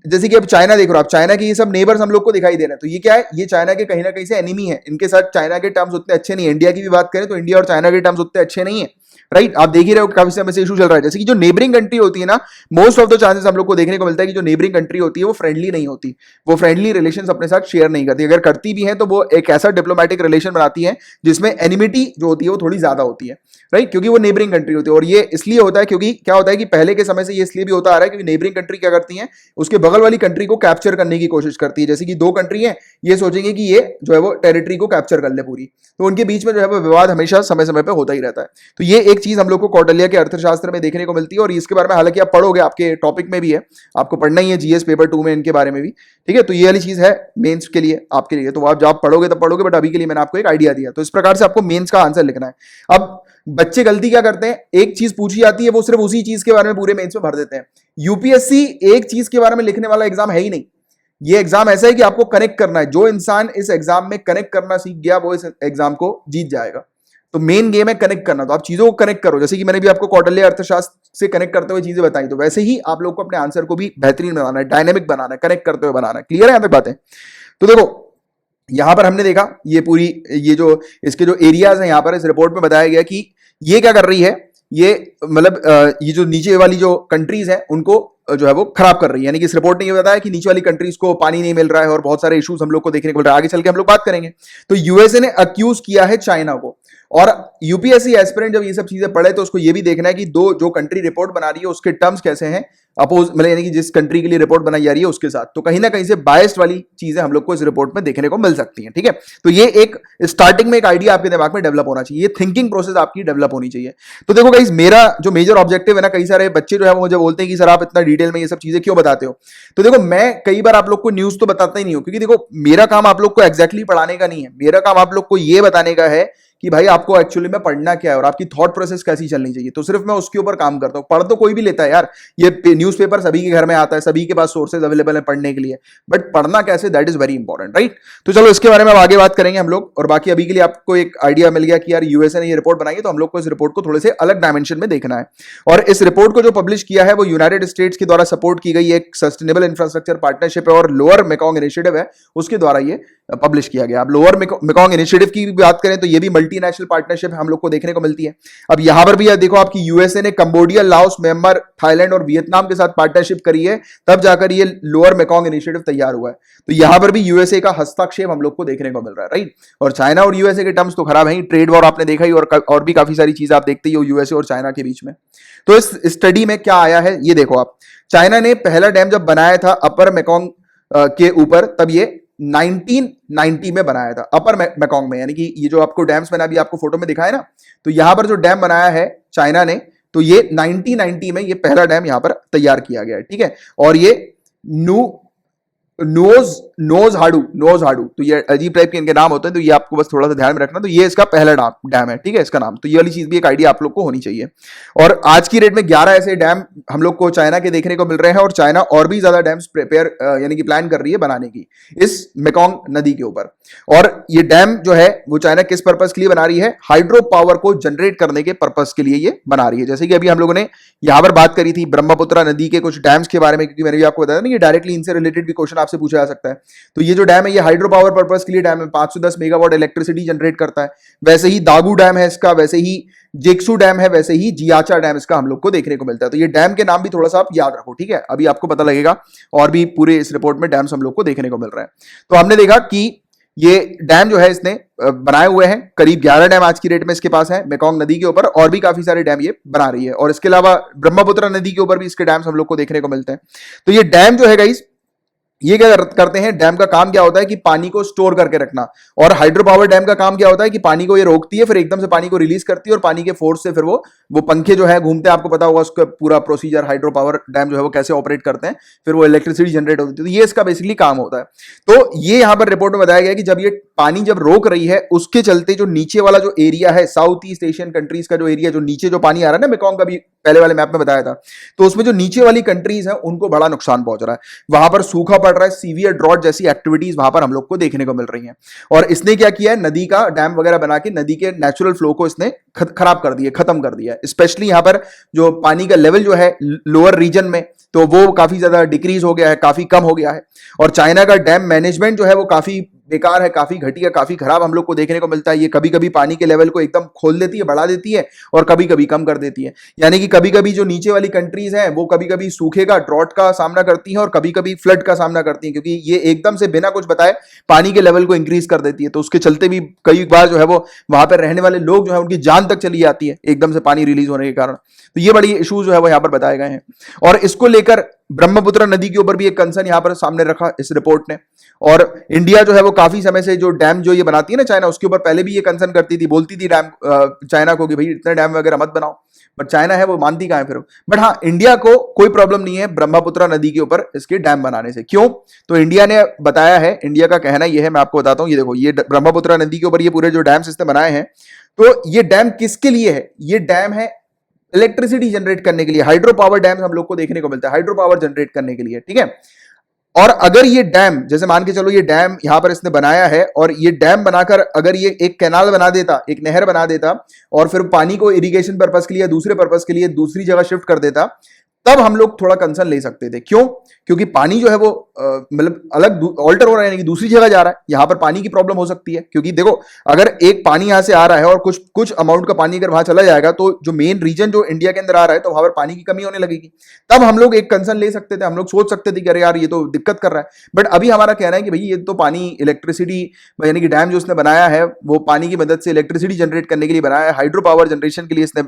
जैसे कि अब चाइना देख रहे हो आप, चाइना के ये सब नेबर्स हम लोग को दिखाई दे रहे हैं, तो ये क्या है? ये चाइना के कहीं ना कहीं से एनिमी है। इनके साथ चाइना के टर्म्स उतने अच्छे नहीं है। इंडिया की भी बात करें तो इंडिया और चाइना के टर्म्स उतने अच्छे नहीं है, राइट? आप देख ही रहे हो काफी समय से इशू चल रहा है। जैसे कि जो नेबरिंग कंट्री होती है ना, मोस्ट ऑफ द चांसेस हम लोग को देखने को मिलता है कि जो नेबरिंग कंट्री होती है वो फ्रेंडली नहीं होती, वो फ्रेंडली रिलेशंस अपने साथ शेयर नहीं करती। अगर करती भी है तो वो एक ऐसा डिप्लोमेटिक रिलेशन बनाती है जिसमें एनिमिटी जो होती है वो थोड़ी ज्यादा होती है, राइट? क्योंकि वो नेबरिंग कंट्री होती है। और ये इसलिए होता है क्योंकि क्या होता है कि पहले के समय से ये इसलिए भी होता आ रहा है क्योंकि नेबरिंग कंट्री क्या करती है, उसके बगल वाली कंट्री को कैप्चर करने की कोशिश करती है। जैसे कि दो कंट्री है, ये सोचेंगे कि ये जो है वो टेरिटरी को कैप्चर कर ले पूरी, तो उनके बीच में जो है वो विवाद हमेशा समय समय पर होता ही रहता है। तो ये एक चीज हम लोग को कौटिल्य के अर्थशास्त्र में देखने को मिलती है। और इसके बारे में हालांकि आप पढ़ोगे, आपके टॉपिक में भी है, आपको पढ़ना ही है जीएस पेपर 2 में इनके बारे में भी, ठीक है? तो ये वाली चीज है मेंस के लिए, आपके लिए, तो आप जब पढ़ोगे तब पढ़ोगे, बट अभी के लिए मैंने आपको एक आइडिया दिया। तो इस प्रकार से आपको मेंस का आंसर लिखना है। अब बच्चे गलती क्या करते हैं, एक चीज पूछी जाती है वो सिर्फ उसी चीज के बारे में पूरे मेंस में भर देते हैं। यूपीएससी एक चीज के बारे में लिखने वाला एग्जाम है ही नहीं। ये एग्जाम ऐसा है कि आपको कनेक्ट करना है। जो इंसान इस एग्जाम में कनेक्ट करना सीख गया वो इस एग्जाम को जीत जाएगा। तो मेन गेम है कनेक्ट करना। तो आप चीजों को कनेक्ट करो, जैसे कि मैंने भी आपको कौटिल्य अर्थशास्त्र से कनेक्ट करते हुए चीजें बताई, तो वैसे ही आप लोग को अपने आंसर को भी बेहतरीन बनाना है, डायनेमिक बनाना है, कनेक्ट करते हुए बनाना है। क्लियर है यहां तक बातें? तो देखो यहां पर हमने देखा ये पूरी, ये जो इसके जो एरियाज हैं यहां पर इस रिपोर्ट में बताया गया कि ये क्या कर रही है, ये मतलब ये जो नीचे वाली जो कंट्रीज हैं उनको जो है वो खराब कर रही है। यानी कि इस रिपोर्ट ने ये बताया कि नीचे वाली कंट्रीज को पानी नहीं मिल रहा है और बहुत सारे इश्यूज हम लोग को देखने को मिल रहा है। आगे चल के हम लोग बात करेंगे। तो यूएसए ने अक्यूज किया है चाइना को, और यूपीएससी एस्पिरेंट जब ये सब चीजें पढ़े तो उसको ये भी देखना है कि दो जो कंट्री रिपोर्ट बना रही है उसके टर्म्स कैसे हैं अपोज, मतलब यानी कि जिस कंट्री के लिए रिपोर्ट बनाई जा रही है उसके साथ। तो कहीं ना कहीं से बायस्ड वाली चीजें हम लोग को इस रिपोर्ट में देखने को मिल सकती हैं, ठीक है? तो ये एक स्टार्टिंग में एक आइडिया आपके दिमाग में डेवलप होना चाहिए, ये थिंकिंग प्रोसेस आपकी डेवलप होनी चाहिए। तो देखो गाइस, मेरा जो मेजर ऑब्जेक्टिव है ना, कई सारे बच्चे जो है वो मुझे बोलते हैं कि सर आप इतना डिटेल में ये सब चीजें क्यों बताते हो? तो देखो मैं कई बार आप लोग को न्यूज तो बताता ही नहीं हूं, क्योंकि देखो मेरा काम आप लोग को एग्जैक्टली पढ़ाने का नहीं है। मेरा काम आप लोग को ये बताने का है कि भाई आपको एक्चुअली में पढ़ना क्या है और आपकी थॉट प्रोसेस कैसी चलनी चाहिए। तो सिर्फ मैं उसके ऊपर काम करता हूं। पढ़ तो कोई भी लेता है यार, ये न्यूज़पेपर सभी के घर में आता है, सभी के पास सोर्सेज अवेलेबल है पढ़ने के लिए, बट पढ़ना कैसे, that is very important, right? तो चलो इसके बारे में अब आगे बात करेंगे हम लोग। और बाकी अभी के लिए आपको एक आइडिया मिल गया कि यार यूएसए ने ये रिपोर्ट बनाई है, तो हम लोग को इस रिपोर्ट को थोड़े से अलग डायमेंशन में देखना है। और इस रिपोर्ट को जो पब्लिश किया है वो यूनाइटेड स्टेट्स के द्वारा सपोर्ट की गई एक सस्टेनेबल इंफ्रास्ट्रक्चर पार्टनरशिप है और लोअर मेकॉन्ग इनिशिएटिव है, उसके द्वारा ये पब्लिश किया गया। अब लोअर मेकॉन्ग इनिशिएटिव की बात करें तो ये भी मल्टीनेशनल पार्टनरशिप हम लोग को देखने को मिलती है। अब यहां पर भी यार देखो आपकी यूएसए ने कंबोडिया, लाओस, म्यांमार, थाईलैंड और वियतनाम के साथ पार्टनरशिप करी है, तब जाकर ये लोअर मेकॉन्ग इनिशिएटिव तैयार हुआ है। तो यहां पर भी यूएसए का हस्तक्षेप हम लोग को देखने को मिल रहा है, राइट? और चाइना और यूएसए के टर्म्स तो खराब है ही, ट्रेड वॉर आपने देखा ही, और भी काफी सारी चीजें आप देखते ही हो यूएसए और चाइना के बीच में। तो इस स्टडी में क्या आया है ये देखो आप। चाइना ने पहला डैम जब बनाया था अपर मेकॉन्ग के ऊपर, तब ये 1990 में बनाया था अपर मेकॉन्ग में। यानी कि ये जो आपको डैम्स मैंने अभी आपको फोटो में दिखाया ना, तो यहां पर जो डैम बनाया है चाइना ने, तो ये 1990 में ये पहला डैम यहां पर तैयार किया गया है, ठीक है? और ये नोज हाडू, तो ये अजीब टाइप के इनके नाम होते हैं, तो ये आपको बस थोड़ा सा ध्यान में रखना। तो ये इसका पहला डैम है, ठीक है, इसका नाम। तो ये वाली चीज भी एक आइडिया आप लोग को होनी चाहिए। और आज की डेट में 11 ऐसे डैम हम लोग को चाइना के देखने को मिल रहे हैं, और चाइना और भी ज्यादा डैम्स प्रिपेयर यानी कि प्लान कर रही है बनाने की इस मेकॉन्ग नदी के ऊपर। और ये डैम जो है वो चाइना किस पर्पज के लिए बना रही है? हाइड्रो पावर को जनरेट करने के पर्पज के लिए ये बना रही है। जैसे कि अभी हम लोगों ने यहां पर बात करी थी ब्रह्मपुत्र नदी के कुछ डैम्स के बारे में, क्योंकि मैंने भी आपको बताया ना कि डायरेक्टली इनसे रिलेटेड भी क्वेश्चन आपसे पूछा जा सकता है। तो ये जो डैम है ये हाइड्रो पावर पर्पस के लिए डैम है, 510 मेगावाट इलेक्ट्रिसिटी जनरेट करता है। वैसे ही दागू डैम है इसका, वैसे ही जेक्सू डैम है, वैसे ही जियाचा डैम इसका हम लोग को देखने को मिलता है। तो ये डैम के नाम भी थोड़ा सा आप याद रखो, ठीक है। अभी आपको पता लगेगा और भी पूरे इस रिपोर्ट में डैम्स हम लोग को देखने को मिल रहा है। तो हमने देखा कि ये डैम जो है इसने बनाए हुए हैं, करीब 11 डैम आज की डेट में इसके पास है मेकोंग नदी के ऊपर, और भी काफी सारे डैम ये बना रही है। और इसके अलावा ब्रह्मपुत्र नदी के ऊपर भी इसके डैम्स हम लोग को देखने को मिलते हैं। तो ये डैम जो है गाइस, ये क्या करते हैं, डैम का काम क्या होता है कि पानी को स्टोर करके रखना। और हाइड्रो पावर डैम का काम क्या होता है कि पानी को ये रोकती है, फिर एकदम से पानी को रिलीज करती है, और पानी के फोर्स से फिर वो पंखे जो है घूमते हैं, आपको पता होगा उसका पूरा प्रोसीजर, हाइड्रो पावर डैम जो है वो कैसे ऑपरेट करते हैं, फिर वो इलेक्ट्रिसिटी जनरेट होती है। तो ये इसका बेसिकली काम होता है। तो ये यहां पर रिपोर्ट में बताया गया कि जब ये पानी जब रोक रही है, उसके चलते जो नीचे वाला जो एरिया है, साउथ ईस्ट एशियन कंट्रीज का जो एरिया, जो नीचे जो पानी आ रहा है ना, मेकोंग का भी पहले वाले मैप में बताया था, तो उसमें जो नीचे वाली कंट्रीज है उनको बड़ा नुकसान पहुंच रहा है। वहां पर सूखा पड़ रहा है, सीवियर ड्रॉट जैसी एक्टिविटीज वहां पर हम लोग को देखने को मिल रही हैं। और इसने क्या किया है, नदी का डैम वगैरह बना के नदी के नेचुरल फ्लो को इसने खराब कर दिया, खत्म कर दिया। स्पेशली यहां पर जो पानी का लेवल जो है लोअर रीजन में, तो वो काफी ज्यादा डिक्रीज हो गया है, काफी कम हो गया है। और चाइना का डैम मैनेजमेंट जो है वो काफी बेकार है, काफी घटिया, काफी खराब हम लोग को देखने को मिलता है। ये कभी कभी पानी के लेवल को एकदम खोल देती है, बढ़ा देती है, और कभी कभी कम कर देती है। यानी कि कभी कभी जो नीचे वाली कंट्रीज हैं वो कभी कभी सूखे का, ड्रॉट का सामना करती हैं, और कभी कभी फ्लड का सामना करती हैं, क्योंकि ये एकदम से बिना कुछ बताए पानी के लेवल को इंक्रीज कर देती है। तो उसके चलते भी कई बार जो है वो वहां पर रहने वाले लोग जो है उनकी जान तक चली जाती है एकदम से पानी रिलीज होने के कारण। तो ये बड़ी इश्यूज जो है वो यहां पर बताए गए हैं। और इसको लेकर ब्रह्मपुत्र नदी के ऊपर भी एक कंसर्न यहां पर सामने रखा इस रिपोर्ट ने। और इंडिया जो है वो काफी समय से जो डैम जो ये बनाती है ना चाइना, उसके ऊपर पहले भी ये कंसर्न करती थी, बोलती थी डैम चाइना को कि भाई इतने डैम वगैरह मत बनाओ, बट चाइना है वो मानती कहां है फिर। बट हाँ, इंडिया को कोई प्रॉब्लम नहीं है ब्रह्मपुत्र नदी के ऊपर इसके डैम बनाने से। क्यों? तो इंडिया ने बताया है, इंडिया का कहना ये है, मैं आपको बताता हूं। ये देखो, ये ब्रह्मपुत्र नदी के ऊपर ये पूरे जो डैम्स इसने बनाए हैं, तो ये डैम किसके लिए है? ये डैम है इलेक्ट्रिसिटी जनरेट करने के लिए। हाइड्रो पावर डैम हम लोग को देखने को मिलता है हाइड्रो पावर जनरेट करने के लिए, ठीक है। और अगर ये डैम, जैसे मान के चलो ये डैम यहां पर इसने बनाया है, और ये डैम बनाकर अगर ये एक कैनाल बना देता, एक नहर बना देता, और फिर पानी को इरिगेशन पर्पस के लिए, दूसरे पर्पस के लिए दूसरी जगह शिफ्ट कर देता, तब हम लोग थोड़ा कंसर्न ले सकते थे। क्यों? क्योंकि पानी जो है वो मतलब अलग ऑल्टर हो रहा है, यानी कि दूसरी जगह जा रहा है। यहां पर पानी की प्रॉब्लम हो सकती है, क्योंकि देखो अगर एक पानी यहां से आ रहा है और कुछ अमाउंट का पानी अगर वहां चला जाएगा, तो जो मेन रीजन जो इंडिया के अंदर आ रहा है, तो वहां पर पानी की कमी होने लगेगी। तब हम लोग एक कंसर्न ले सकते थे, हम लोग सोच सकते थे कि अरे यार ये तो दिक्कत कर रहा है। बट अभी हमारा कहना है कि भाई ये तो पानी इलेक्ट्रिसिटी, यानी कि डैम जो उसने बनाया है वो पानी की मदद से इलेक्ट्रिसिटी जनरेट करने के लिए बनाया है, हाइड्रो पावर जनरेशन के लिए इसने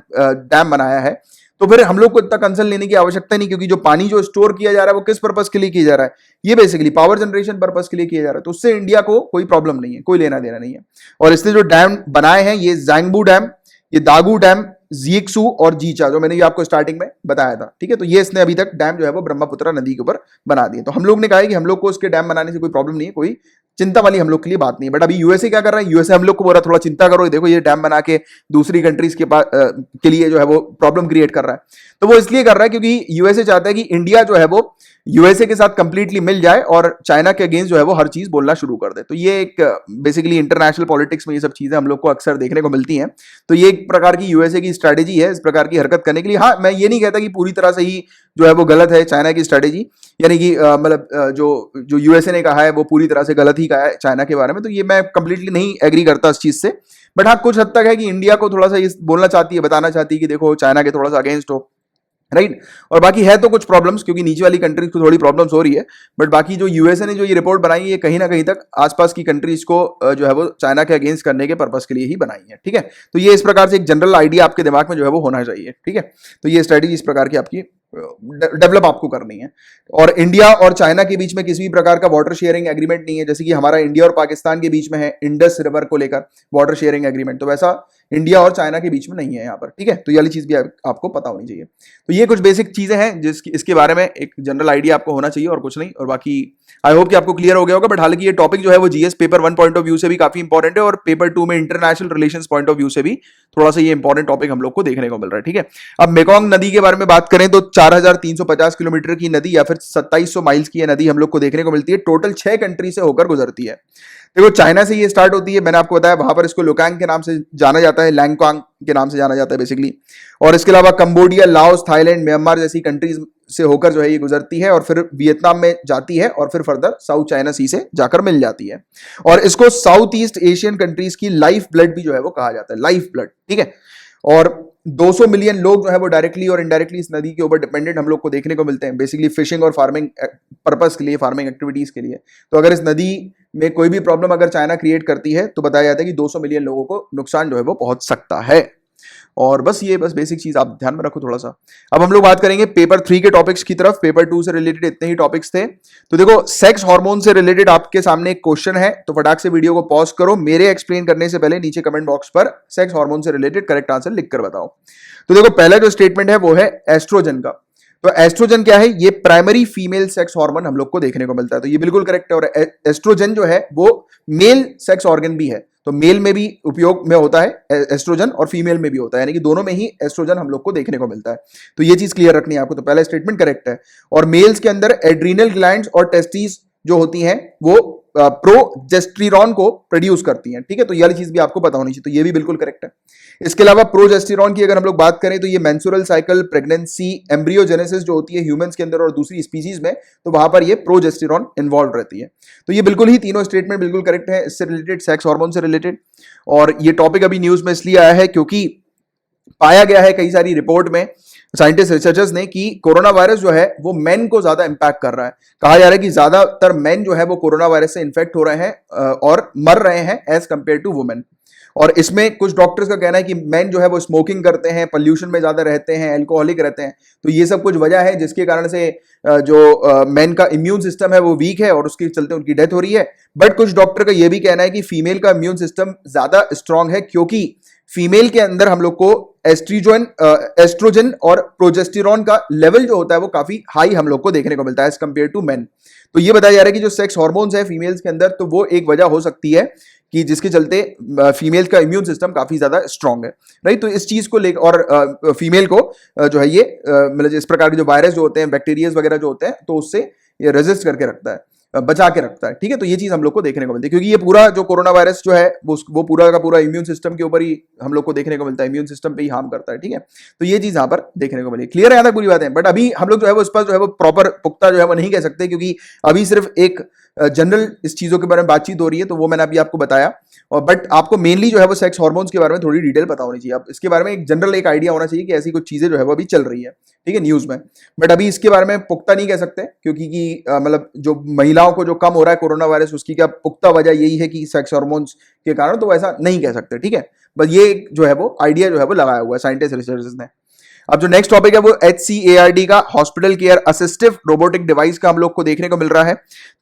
डैम बनाया है। तो फिर हम लोग को इतना कंसर्न लेने की आवश्यकता नहीं, क्योंकि जो पानी जो स्टोर किया जा रहा है वो किस पर्पस के लिए किया जा रहा है? ये बेसिकली पावर जनरेशन पर्पस के लिए किया जा रहा है। तो उससे इंडिया को कोई प्रॉब्लम नहीं है, कोई लेना देना नहीं है। और इसने जो डैम बनाए हैं, ये ज़ांगबू डैम, ये दागू डैम, जिक्सू और जीचा, जो मैंने भी आपको स्टार्टिंग में बताया था, ठीक है। तो ये इसने अभी तक डैम जो है वो ब्रह्मपुत्र नदी के ऊपर बना दिए। तो हम लोग ने कहा है कि हम लोग को उसके डैम बनाने से कोई प्रॉब्लम नहीं है, कोई चिंता वाली हम लोग के लिए बात नहीं है। बट अभी यूएसए क्या कर रहा है? यूएसए हम लोग को बोल रहा है थोड़ा चिंता करो, देखो ये डैम बना के दूसरी कंट्रीज के पास के लिए जो है वो प्रॉब्लम क्रिएट कर रहा है। तो वो इसलिए कर रहा है क्योंकि यूएसए चाहता है कि इंडिया जो है वो यूएसए के साथ कंप्लीटली मिल जाए और चाइना के अगेंस्ट जो है वो हर चीज बोलना शुरू कर दे। तो ये एक बेसिकली इंटरनेशनल पॉलिटिक्स में ये सब चीजें हम लोग को अक्सर देखने को मिलती हैं। तो ये एक प्रकार की यूएसए की स्ट्रैटेजी है इस प्रकार की हरकत करने के लिए। हाँ, मैं ये नहीं कहता कि पूरी तरह से ही जो है वो गलत है चाइना की स्ट्रैटेजी, यानी कि मतलब जो यूएसए ने कहा है वो पूरी तरह से गलत ही कहा है चाइना के बारे में। तो ये मैं कंप्लीटली नहीं एग्री करता इस चीज से। बट हाँ, कुछ हद तक है कि इंडिया को थोड़ा सा ये बोलना चाहती है, बताना चाहती है कि देखो चाइना के थोड़ा सा अगेंस्ट हो, राइट। और बाकी है तो कुछ प्रॉब्लम्स, क्योंकि नीचे वाली कंट्रीज को थोड़ी प्रॉब्लम्स हो रही है। बट बाकी जो यूएसए ने जो ये रिपोर्ट बनाई है, ये कहीं ना कहीं तक आसपास की कंट्रीज को जो है वो चाइना के अगेंस्ट करने के पर्पस के लिए ही बनाई है, ठीक है। तो ये इस प्रकार से एक जनरल आइडिया आपके दिमाग में जो है वो होना चाहिए, ठीक है। तो ये स्ट्रेटेजी इस प्रकार की आपकी डेवलप आपको करनी है। और इंडिया और चाइना के बीच में किसी भी प्रकार का वाटर शेयरिंग एग्रीमेंट नहीं है, जैसे कि हमारा इंडिया और पाकिस्तान के बीच में है इंडस रिवर को लेकर वाटर शेयरिंग एग्रीमेंट, तो वैसा इंडिया और चाइना के बीच में नहीं है यहाँ पर, ठीक है। तो ये वाली चीज भी आपको पता होनी चाहिए। तो ये कुछ बेसिक चीजें हैं जिसकी इसके बारे में एक जनरल आइडिया आपको होना चाहिए और कुछ नहीं। और बाकी आई होप कि आपको क्लियर हो गया होगा। बट हालांकि ये टॉपिक जो है वो GS paper 1 point of view से भी काफी इंपॉर्टेंट है, और पेपर 2 में international relations point of view से भी थोड़ा सा ये इंपॉर्टेंट टॉपिक हम लोग को देखने को मिल रहा है, ठीक है। अब मेकोंग नदी के बारे में बात करें तो 4,350 किलोमीटर की नदी या फिर 2700 माइल्स की ये नदी हम लोग को देखने को मिलती है। टोटल 6 कंट्री से होकर गुजरती है। देखो चाइना से ये स्टार्ट होती है, मैंने आपको बताया वहां पर इसको लोकांग के नाम से जाना जाता है, लैंगकांग के नाम से जाना जाता है बेसिकली। और इसके अलावा कंबोडिया, लाओस, थाईलैंड, म्यांमार जैसी कंट्रीज से होकर जो है ये गुजरती है और फिर वियतनाम में जाती है और फिर फर्दर साउथ चाइना सी से जाकर मिल जाती है। और इसको साउथ ईस्ट एशियन कंट्रीज की लाइफ ब्लड भी जो है वो कहा जाता है, लाइफ ब्लड, ठीक है। और 200 मिलियन लोग जो है वो डायरेक्टली और इनडायरेक्टली इस नदी के ऊपर डिपेंडेंट हम लोग को देखने को मिलते हैं, बेसिकली फिशिंग और फार्मिंग पर्पस के लिए, फार्मिंग एक्टिविटीज के लिए। तो अगर इस नदी में कोई भी प्रॉब्लम अगर चाइना क्रिएट करती है तो बताया जाता है कि 200 मिलियन लोगों को नुकसान जो है वो पहुंच सकता है। और बस ये बेसिक चीज आप ध्यान में रखो थोड़ा सा। अब हम लोग बात करेंगे पेपर 3 के टॉपिक्स की तरफ। पेपर 2 से रिलेटेड इतने ही टॉपिक्स थे। तो देखो सेक्स हार्मोन से रिलेटेड आपके सामने एक क्वेश्चन है, तो फटाक से वीडियो को पॉज करो, मेरे एक्सप्लेन करने से पहले नीचे कमेंट बॉक्स पर सेक्स हार्मोन से रिलेटेड करेक्ट आंसर लिखकर बताओ। तो देखो पहला जो स्टेटमेंट है वो है एस्ट्रोजन का। तो एस्ट्रोजन क्या है? ये प्राइमरी फीमेल सेक्स हार्मोन हम लोग को देखने को मिलता है, तो ये बिल्कुल करेक्ट है। और एस्ट्रोजन जो है वो मेल सेक्स ऑर्गन भी है, तो मेल में भी उपयोग में होता है एस्ट्रोजन और फीमेल में भी होता है, यानी कि दोनों में ही एस्ट्रोजन हम लोग को देखने को मिलता है। तो ये चीज क्लियर रखनी है आपको। तो पहला स्टेटमेंट करेक्ट है। और मेल्स के अंदर एड्रीनल ग्लैंड्स और टेस्टिस जो होती हैं वो प्रोजेस्टेरॉन को प्रोड्यूस करती हैं, ठीक है। तो ये वाली चीज भी आपको पता होनी चाहिए, तो ये भी बिल्कुल करेक्ट है। इसके अलावा प्रोजेस्टेरॉन की अगर हम लोग बात करें तो ये मेंस्ट्रुअल साइकिल, प्रेगनेंसी, एम्ब्रियोजेनेसिस जो होती है ह्यूमंस के अंदर और दूसरी स्पीसीज में, तो वहां पर ये प्रोजेस्टेरॉन इन्वॉल्व रहती है। तो ये बिल्कुल ही तीनों स्टेटमेंट बिल्कुल करेक्ट है इससे रिलेटेड, सेक्स हार्मोन से रिलेटेड। और ये टॉपिक अभी न्यूज में इसलिए आया है क्योंकि पाया गया है कई सारी रिपोर्ट में, साइंटिस्ट रिसर्चर्स ने, कि कोरोना वायरस जो है वो मेन को ज्यादा इंपैक्ट कर रहा है। कहा जा रहा है कि ज्यादातर मेन जो है वो कोरोना वायरस से इन्फेक्ट हो रहे हैं और मर रहे हैं एज कंपेयर टू वुमेन। और इसमें कुछ डॉक्टर्स का कहना है कि मेन जो है वो स्मोकिंग करते हैं, पोल्यूशन में ज्यादा रहते हैं, अल्कोहलिक रहते हैं। तो ये सब कुछ वजह है जिसके कारण से जो मेन का इम्यून सिस्टम है वो वीक है और उसके चलते उनकी डेथ हो रही है। बट कुछ डॉक्टर का ये भी कहना है कि फीमेल का इम्यून सिस्टम ज्यादा स्ट्रांग है, क्योंकि फीमेल के अंदर हम लोग को एस्ट्रोजन और प्रोजेस्टेरॉन का लेवल जो होता है वो काफी हाई हम लोग को देखने को मिलता है एज कंपेयर टू मेन। तो ये बताया जा रहा है कि जो सेक्स हार्मोन्स है फीमेल्स के अंदर, तो वो एक वजह हो सकती है कि जिसके चलते फीमेल्स का इम्यून सिस्टम काफी ज्यादा स्ट्रांग है, राइट। तो इस चीज को लेकर और फीमेल को जो है ये मतलब इस प्रकार के जो वायरस जो होते हैं, बैक्टीरिया वगैरह जो होते हैं, तो उससे ये रेजिस्ट करके रखता है, बचा के रखता है, ठीक है। तो ये चीज हम लोग को देखने को मिलती है, क्योंकि ये पूरा जो कोरोना वायरस जो है वो पूरा का पूरा इम्यून सिस्टम के ऊपर ही हम लोग को देखने को मिलता है, इम्यून सिस्टम पे ही हार्म करता है, ठीक है। तो ये चीज यहाँ पर देखने को मिली। क्लियर है यहाँ तक पूरी बात है। बट अभी हम लोग जो है वो इस पर जो है वो प्रॉपर पुख्ता जो है वो नहीं कह सकते, क्योंकि अभी सिर्फ एक जनरल इस चीजों के बारे में बातचीत हो रही है, तो वो मैंने अभी आपको बताया। और बट आपको मेनली जो है वो सेक्स हार्मोन्स के बारे में थोड़ी डिटेल पता होनी चाहिए। अब इसके बारे में एक जनरल एक आइडिया होना चाहिए कि ऐसी कुछ चीजें जो है वो अभी चल रही है, ठीक है, न्यूज में। बट अभी इसके बारे में पुख्ता नहीं कह सकते, क्योंकि मतलब जो महिलाओं को जो कम हो रहा है कोरोना वायरस, उसकी क्या पुख्ता वजह यही है कि सेक्स हार्मोन्स के कारण, तो ऐसा नहीं कह सकते, ठीक है। बस ये जो है वो आइडिया जो है वो लगाया हुआ है साइंटिस्ट रिसर्चर्स ने। अब जो नेक्स्ट टॉपिक है वो HCARD का, hospital care assistive robotic device का हम लोग को देखने को मिल रहा है।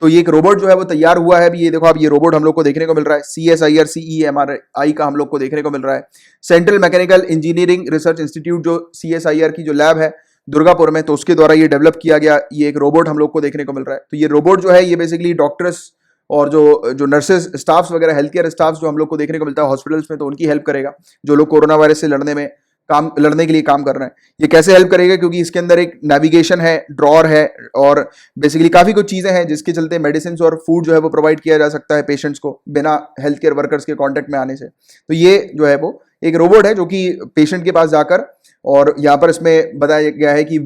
तो ये एक रोबोट जो है वो तैयार हुआ है। अभी ये देखो आप, ये रोबोट हम लोग को देखने को मिल रहा है। CSIR CEMRI का हम लोग को देखने को मिल रहा है। Central mechanical engineering research institute जो CSIR की जो लैब है दुर्गापुर में, तो उसके द्वारा ये डेवलप किया गया ये एक रोबोट हम लोग को देखने को मिल रहा है। तो ये रोबोट जो है ये बेसिकली डॉक्टर्स और जो नर्सेस स्टाफ्स वगैरह, हेल्थ केयर स्टाफ्स जो हम लोग को देखने को मिलता है हॉस्पिटल्स में, तो उनकी हेल्प करेगा, जो लोग कोरोना वायरस से लड़ने के लिए काम कर रहे हैं। ये कैसे हेल्प करेगा? क्योंकि इसके अंदर एक नेविगेशन है, ड्रॉर है और बेसिकली काफी कुछ चीजें हैं जिसके चलते मेडिसिन और फूड जो है वो प्रोवाइड किया जा सकता है पेशेंट्स को बिना हेल्थ केयर वर्कर्स के कांटेक्ट में आने से। तो ये जो है वो एक रोबोट है जो कि पेशेंट के पास जाकर, और यहाँ पर इसमें बताया गया है कि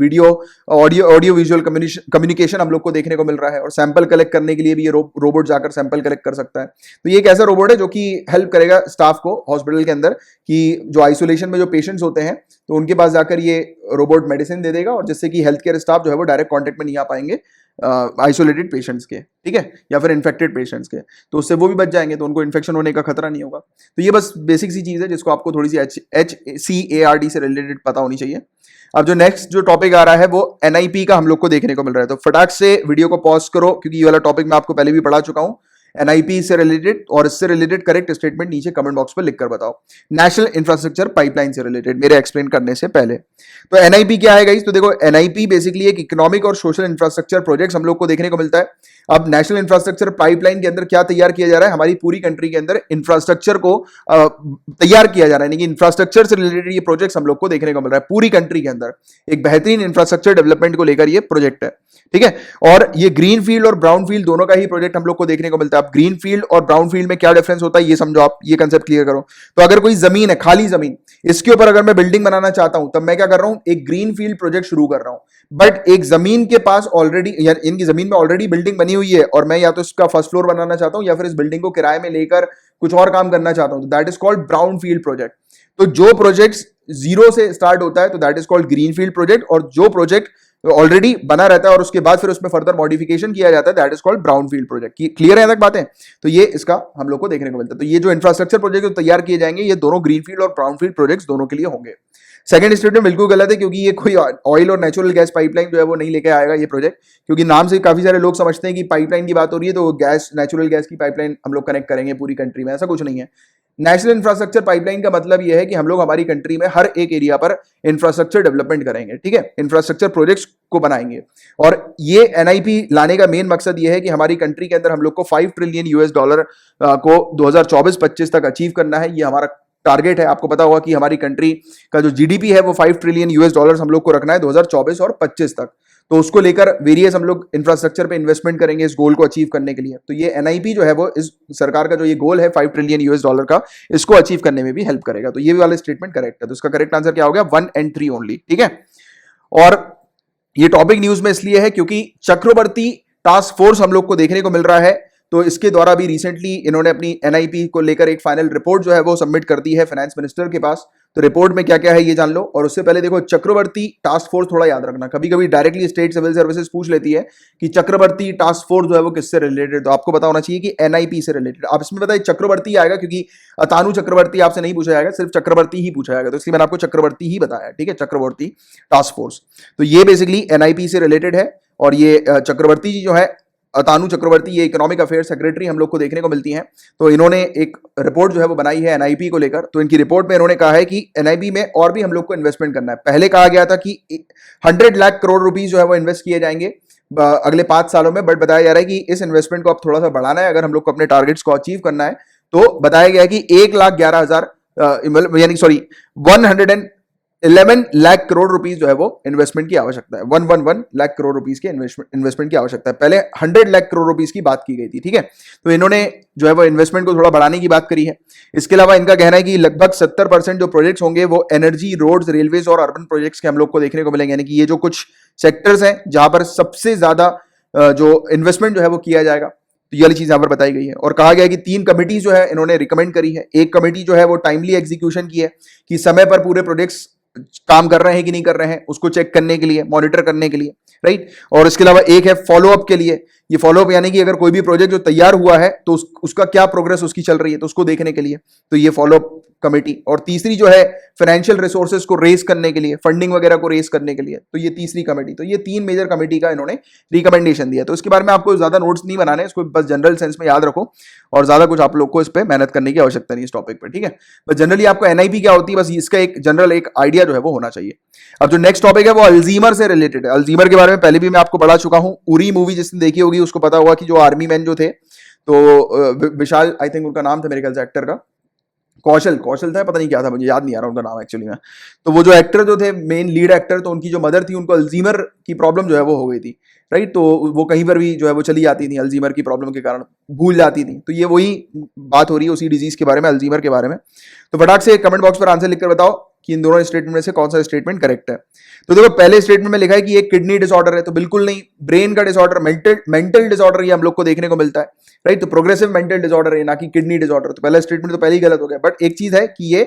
ऑडियो विजुअल कम्युनिकेशन हम लोग को देखने को मिल रहा है, और सैंपल कलेक्ट करने के लिए भी ये रोबोट जाकर सैंपल कलेक्ट कर सकता है। तो ये एक ऐसा रोबोट है जो कि हेल्प करेगा स्टाफ को हॉस्पिटल के अंदर, कि जो आइसोलेशन में जो पेशेंट्स होते हैं तो उनके पास जाकर ये रोबोट मेडिसिन दे देगा, और जिससे कि हेल्थ केयर स्टाफ जो है वो डायरेक्ट कॉन्टेक्ट में नहीं आ पाएंगे आइसोलेटेड पेशेंट्स के, ठीक है, या फिर इन्फेक्टेड पेशेंट्स के, तो उससे वो भी बच जाएंगे, तो उनको इन्फेक्शन होने का खतरा नहीं होगा। तो ये बस बेसिक सी चीज है जिसको आपको थोड़ी सी HCARD से रिलेटेड पता होनी चाहिए। अब जो नेक्स्ट जो टॉपिक आ रहा है वो NIP का हम लोग को देखने को मिल रहा है। तो फटाक से वीडियो को पॉज करो, क्योंकि ये वाला टॉपिक मैं आपको पहले भी पढ़ा चुका हूं। NIP से रिलेटेड और इससे रिलेटेड करेक्ट स्टेटमेंट नीचे कमेंट बॉक्स पर लिखकर बताओ। नेशनल इंफ्रास्ट्रक्चर पाइपलाइन से रिलेटेड मेरे एक्सप्लेन करने से पहले, तो NIP क्या है गाइस? तो देखो NIP बेसिकली एक इकोनॉमिक और सोशल इंफ्रास्ट्रक्चर प्रोजेक्ट्स हम लोग को देखने को मिलता है। अब नेशनल इंफ्रास्ट्रक्चर पाइपलाइन के अंदर क्या तैयार किया जा रहा है, हमारी पूरी कंट्री के अंदर इंफ्रास्ट्रक्चर को तैयार किया जा रहा है, यानी कि इंफ्रास्ट्रक्चर से रिलेटेड ये प्रोजेक्ट्स हम लोग को देखने को मिल रहा है पूरी कंट्री के अंदर। एक बेहतरीन इंफ्रास्ट्रक्चर डेवलपमेंट को लेकर ये प्रोजेक्ट है, ठीक है। और ये ग्रीन फील्ड और ब्राउन फील्ड दोनों का ही प्रोजेक्ट हम लोग को देखने को मिलता है। अब ग्रीन फील्ड और ब्राउन फील्ड में क्या डिफरेंस होता है ये समझो, आप ये कंसेप्ट क्लियर करो। तो अगर कोई जमीन है, खाली जमीन, इसके ऊपर अगर मैं बिल्डिंग बनाना चाहता हूं, तब मैं क्या कर रहा हूं, एक ग्रीन फील्ड प्रोजेक्ट शुरू कर रहा हूं। बट एक जमीन के पास ऑलरेडी, इनकी जमीन में ऑलरेडी बिल्डिंग बनी हुई है और मैं या तो इसका फर्स्ट फ्लोर बनाना चाहता हूं या फिर इस बिल्डिंग को किराए में लेकर कुछ और काम करना चाहता हूं, तो that is called brown field project. तो जो प्रोजेक्ट जीरो से स्टार्ट होता है तो that is called green field project, और जो प्रोजेक्ट ऑलरेडी बना रहता है और उसके बाद फिर उसमें फर्दर मॉडिफिकेशन किया जाता है, that is called brown field project. Clear है तक बातें? तो ये इसका हम लोग को देखने को मिलता है। तो ये जो इंफ्रास्ट्रक्चर प्रोजेक्ट तैयार किए जाएंगे, ये दोनों ग्रीन फील्ड और ब्राउन फील्ड प्रोजेक्ट्स दोनों के लिए होंगे। सेकंड स्टेटमेंट बिल्कुल गलत है, क्योंकि ये कोई ऑयल और नेचुरल गैस पाइपलाइन जो है वो नहीं लेके आएगा ये प्रोजेक्ट, क्योंकि नाम से काफी सारे लोग समझते हैं कि पाइपलाइन की बात हो रही है तो गैस, नेचुरल गैस की पाइपलाइन हम लोग कनेक्ट करेंगे पूरी कंट्री में, ऐसा कुछ नहीं है। नेशनल इंफ्रास्ट्रक्चर पाइपलाइन का मतलब यह है कि हम लोग हमारी कंट्री में हर एक एरिया पर इंफ्रास्ट्रक्चर डेवलपमेंट करेंगे, ठीक है, इंफ्रास्ट्रक्चर प्रोजेक्ट्स को बनाएंगे। और ये एनआईपी लाने का मेन मकसद यह है कि हमारी कंट्री के अंदर हम लोग को $5 ट्रिलियन को 2024-25 तक अचीव करना है। ये हमारा टारगेट है। आपको पता होगा कि हमारी कंट्री का जो जीडीपी है वो $5 ट्रिलियन हम लोग को रखना है 2024 और 25 तक। तो उसको लेकर वेरियस हम लोग इंफ्रास्ट्रक्चर पे इन्वेस्टमेंट करेंगे इस गोल को अचीव करने के लिए। तो ये एनआईपी जो है वो इस सरकार का जो ये गोल है $5 ट्रिलियन का, इसको अचीव करने में भी हेल्प करेगा। तो ये वाला स्टेटमेंट करेक्ट है। तो इसका करेक्ट आंसर क्या हो गया? 1 और 3 ओनली, ठीक है। और ये टॉपिक न्यूज में इसलिए है क्योंकि चक्रवर्ती टास्क फोर्स हम लोग को देखने को मिल रहा है। तो इसके द्वारा भी रिसेंटली इन्होंने अपनी एनआईपी को लेकर एक फाइनल रिपोर्ट जो है वो सबमिट कर दी है फाइनेंस मिनिस्टर के पास। तो रिपोर्ट में क्या क्या है ये जान लो। और उससे पहले देखो, चक्रवर्ती टास्क फोर्स थोड़ा याद रखना, कभी कभी डायरेक्टली स्टेट सिविल सर्विसेज पूछ लेती है कि चक्रवर्ती टास्क फोर्स जो है वो किससे रिलेटेड, तो आपको पता होना चाहिए कि एनआईपी से रिलेटेड। आप इसमें बताइए चक्रवर्ती आएगा, क्योंकि अतानु चक्रवर्ती आपसे नहीं पूछा जाएगा, सिर्फ चक्रवर्ती ही पूछा जाएगा, तो इसलिए मैंने आपको चक्रवर्ती ही बताया, ठीक है, चक्रवर्ती टास्क फोर्स। तो ये बेसिकली एनआईपी से रिलेटेड है। और ये चक्रवर्ती जी जो है, अतानु चक्रवर्ती, ये इकोनॉमिक अफेयर सेक्रेटरी हम लोग को देखने को मिलती हैं। तो इन्होंने एक रिपोर्ट जो है वो बनाई है एनआईपी को लेकर। तो इनकी रिपोर्ट में इन्होंने कहा है कि एनआईपी में और भी हम लोग को इन्वेस्टमेंट करना है। पहले कहा गया था कि 100 लाख करोड़ रुपीस जो है वो इन्वेस्ट किए जाएंगे अगले 5 सालों में, बट बताया जा रहा है कि इस इन्वेस्टमेंट को अब थोड़ा सा बढ़ाना है अगर हम लोग को अपने टारगेट्स को अचीव करना है। तो बताया गया है कि 1,11,000 यानी सॉरी 111 लाख करोड़ रुपीस जो है वो इन्वेस्टमेंट की आवश्यकता है। 111 लाख करोड़ रुपीस के इन्वेस्टमेंट की आवश्यकता है। पहले 100 लाख करोड़ रुपीस की बात की गई थी, ठीक है। तो इन्होंने जो है वो इन्वेस्टमेंट को थोड़ा बढ़ाने की बात करी है। इसके अलावा इनका कहना है कि लगभग 70% जो प्रोजेक्ट्स होंगे वो एनर्जी, रोड्स, रेलवेज और अर्बन प्रोजेक्ट्स के हम लोग को देखने को मिलेंगे। यानी कि ये जो कुछ सेक्टर्स हैं जहां पर सबसे ज्यादा जो इन्वेस्टमेंट जो है वो किया जाएगा, तो ये वाली चीज यहां पर बताई गई है। और कहा गया है कि 3 कमेटी जो है इन्होंने रिकमेंड करी है। एक कमेटी जो है वो टाइमली एग्जीक्यूशन की है, कि समय पर पूरे प्रोजेक्ट्स काम कर रहे हैं कि नहीं कर रहे हैं उसको चेक करने के लिए, मॉनिटर करने के लिए, राइट। और इसके अलावा एक है फॉलोअप के लिए। ये फॉलोअप यानी कि अगर कोई भी प्रोजेक्ट जो तैयार हुआ है तो उसका क्या प्रोग्रेस उसकी चल रही है तो उसको देखने के लिए, तो ये फॉलोअप कमेटी। और तीसरी जो है फाइनेंशियल रिसोर्सेज को रेस करने के लिए, फंडिंग वगैरह को रेस करने के लिए, तो ये तीसरी कमेटी। तो ये 3 मेजर कमेटी का इन्होंने रिकमेंडेशन दिया। तो इसके बारे में आपको ज्यादा नोट्स नहीं बनाने, इसको बस जनरल सेंस में याद रखो और ज्यादा कुछ आप लोग को इस पर मेहनत करने की आवश्यकता नहीं इस टॉपिक पर, ठीक है। बस जनरली आपको एनआईपी क्या होती है बस इसका एक जनरल एक आइडिया जो है वो होना चाहिए। अब जो नेक्स्ट टॉपिक है वो अल्जीमर से रिलेटेड है। अल्जीमर के बारे में पहले भी मैं आपको बता चुका हूं। उरी मूवी जिसने देखी होगी उसको पता होगा कि जो आर्मी मैन जो थे, तो विशाल, आई थिंक उनका नाम था मेरे ख्याल से एक्टर का, कौशल था, पता नहीं क्या था, मुझे याद नहीं आ रहा उनका नाम एक्चुअली में। तो वो जो एक्टर जो थे, मेन लीड एक्टर, तो उनकी जो मदर थी उनको अल्जीमर की प्रॉब्लम जो है वो हो गई थी, राइट। तो वो कहीं पर भी जो है वो चली जाती थी, अल्जीमर की प्रॉब्लम के कारण भूल जाती थी। तो ये वही बात हो रही है उसी डिजीज के बारे में, अल्जीमर के बारे में। तो फटाक से कमेंट बॉक्स पर आंसर लिखकर बताओ कि इन दोनों स्टेटमेंट में से कौन सा स्टेटमेंट करेक्ट है। तो देखो, पहले स्टेटमेंट में लिखा है कि एक किडनी डिसऑर्डर है, तो बिल्कुल नहीं। ब्रेन का डिसऑर्डर, मेंटल डिसऑर्डर ये हम लोग को देखने को मिलता है, राइट। तो प्रोग्रेसिव मेंटल डिसऑर्डर है, ना कि किडनी डिसऑर्डर। तो पहला स्टेटमेंट तो पहले ही गलत हो गया। बट एक चीज है कि ये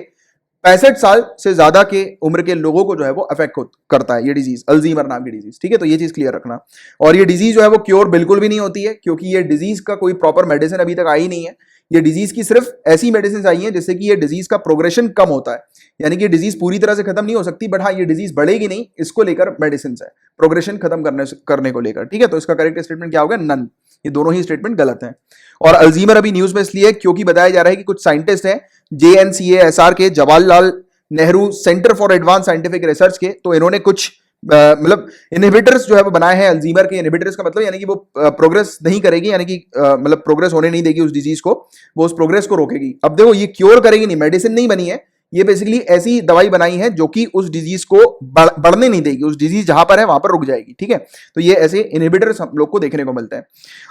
65 साल से ज्यादा के उम्र के लोगों को जो है वो अफेक्ट करता है ये डिजीज, अल्जीमर नाम की डिजीज, ठीक है। तो ये चीज क्लियर रखना। और ये डिजीज जो है वो क्योर बिल्कुल भी नहीं होती है, क्योंकि ये डिजीज का कोई प्रॉपर मेडिसिन अभी तक आई नहीं है। ये डिजीज की सिर्फ ऐसी मेडिसिन आई है जिससे कि ये डिजीज का प्रोग्रेशन कम होता है, यानी कि ये डिजीज पूरी तरह से खत्म नहीं हो सकती, बट हाँ ये डिजीज बढ़ेगी नहीं, इसको लेकर मेडिसिन है, प्रोग्रेशन खत्म करने को लेकर, ठीक है। तो इसका करेक्ट स्टेटमेंट क्या होगा? नन। ये दोनों ही स्टेटमेंट गलत हैं। और अल्जीमर अभी न्यूज में इसलिए क्योंकि बताया जा रहा है कि कुछ साइंटिस्ट हैं JNCASR के, Jawaharlal Nehru centre for advance scientific research के, तो इन्होंने कुछ मतलब इनहिबिटर्स जो है वो बनाए हैं अल्जीमर के इनहिबिटर्स का मतलब यानी कि वो प्रोग्रेस नहीं करेगी, यानी कि मतलब प्रोग्रेस होने नहीं देगी उस डिजीज को, वो उस प्रोग्रेस को रोकेगी। अब देखो ये क्योर करेगी नहीं, मेडिसिन नहीं बनी है, ये बेसिकली ऐसी दवाई बनाई है जो कि उस डिजीज को बढ़ने नहीं देगी, उस डिजीज जहां पर है वहां पर रुक जाएगी, ठीक है। तो ये ऐसे इनहिबिटर्स हम लोग को देखने को मिलते हैं।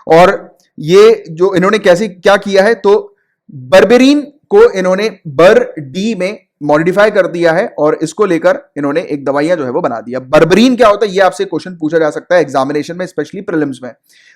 और ये जो इन्होंने कैसे क्या किया है, तो बर्बेरिन को इन्होंने बर डी में मॉडिफाई कर दिया है और इसको लेकर इन्होंने एक दवाइयां जो है वो बना दिया। बर्बेरिन क्या होता है, ये आपसे क्वेश्चन पूछा जा सकता है एग्जामिनेशन में, स्पेशली प्रीलिम्स में।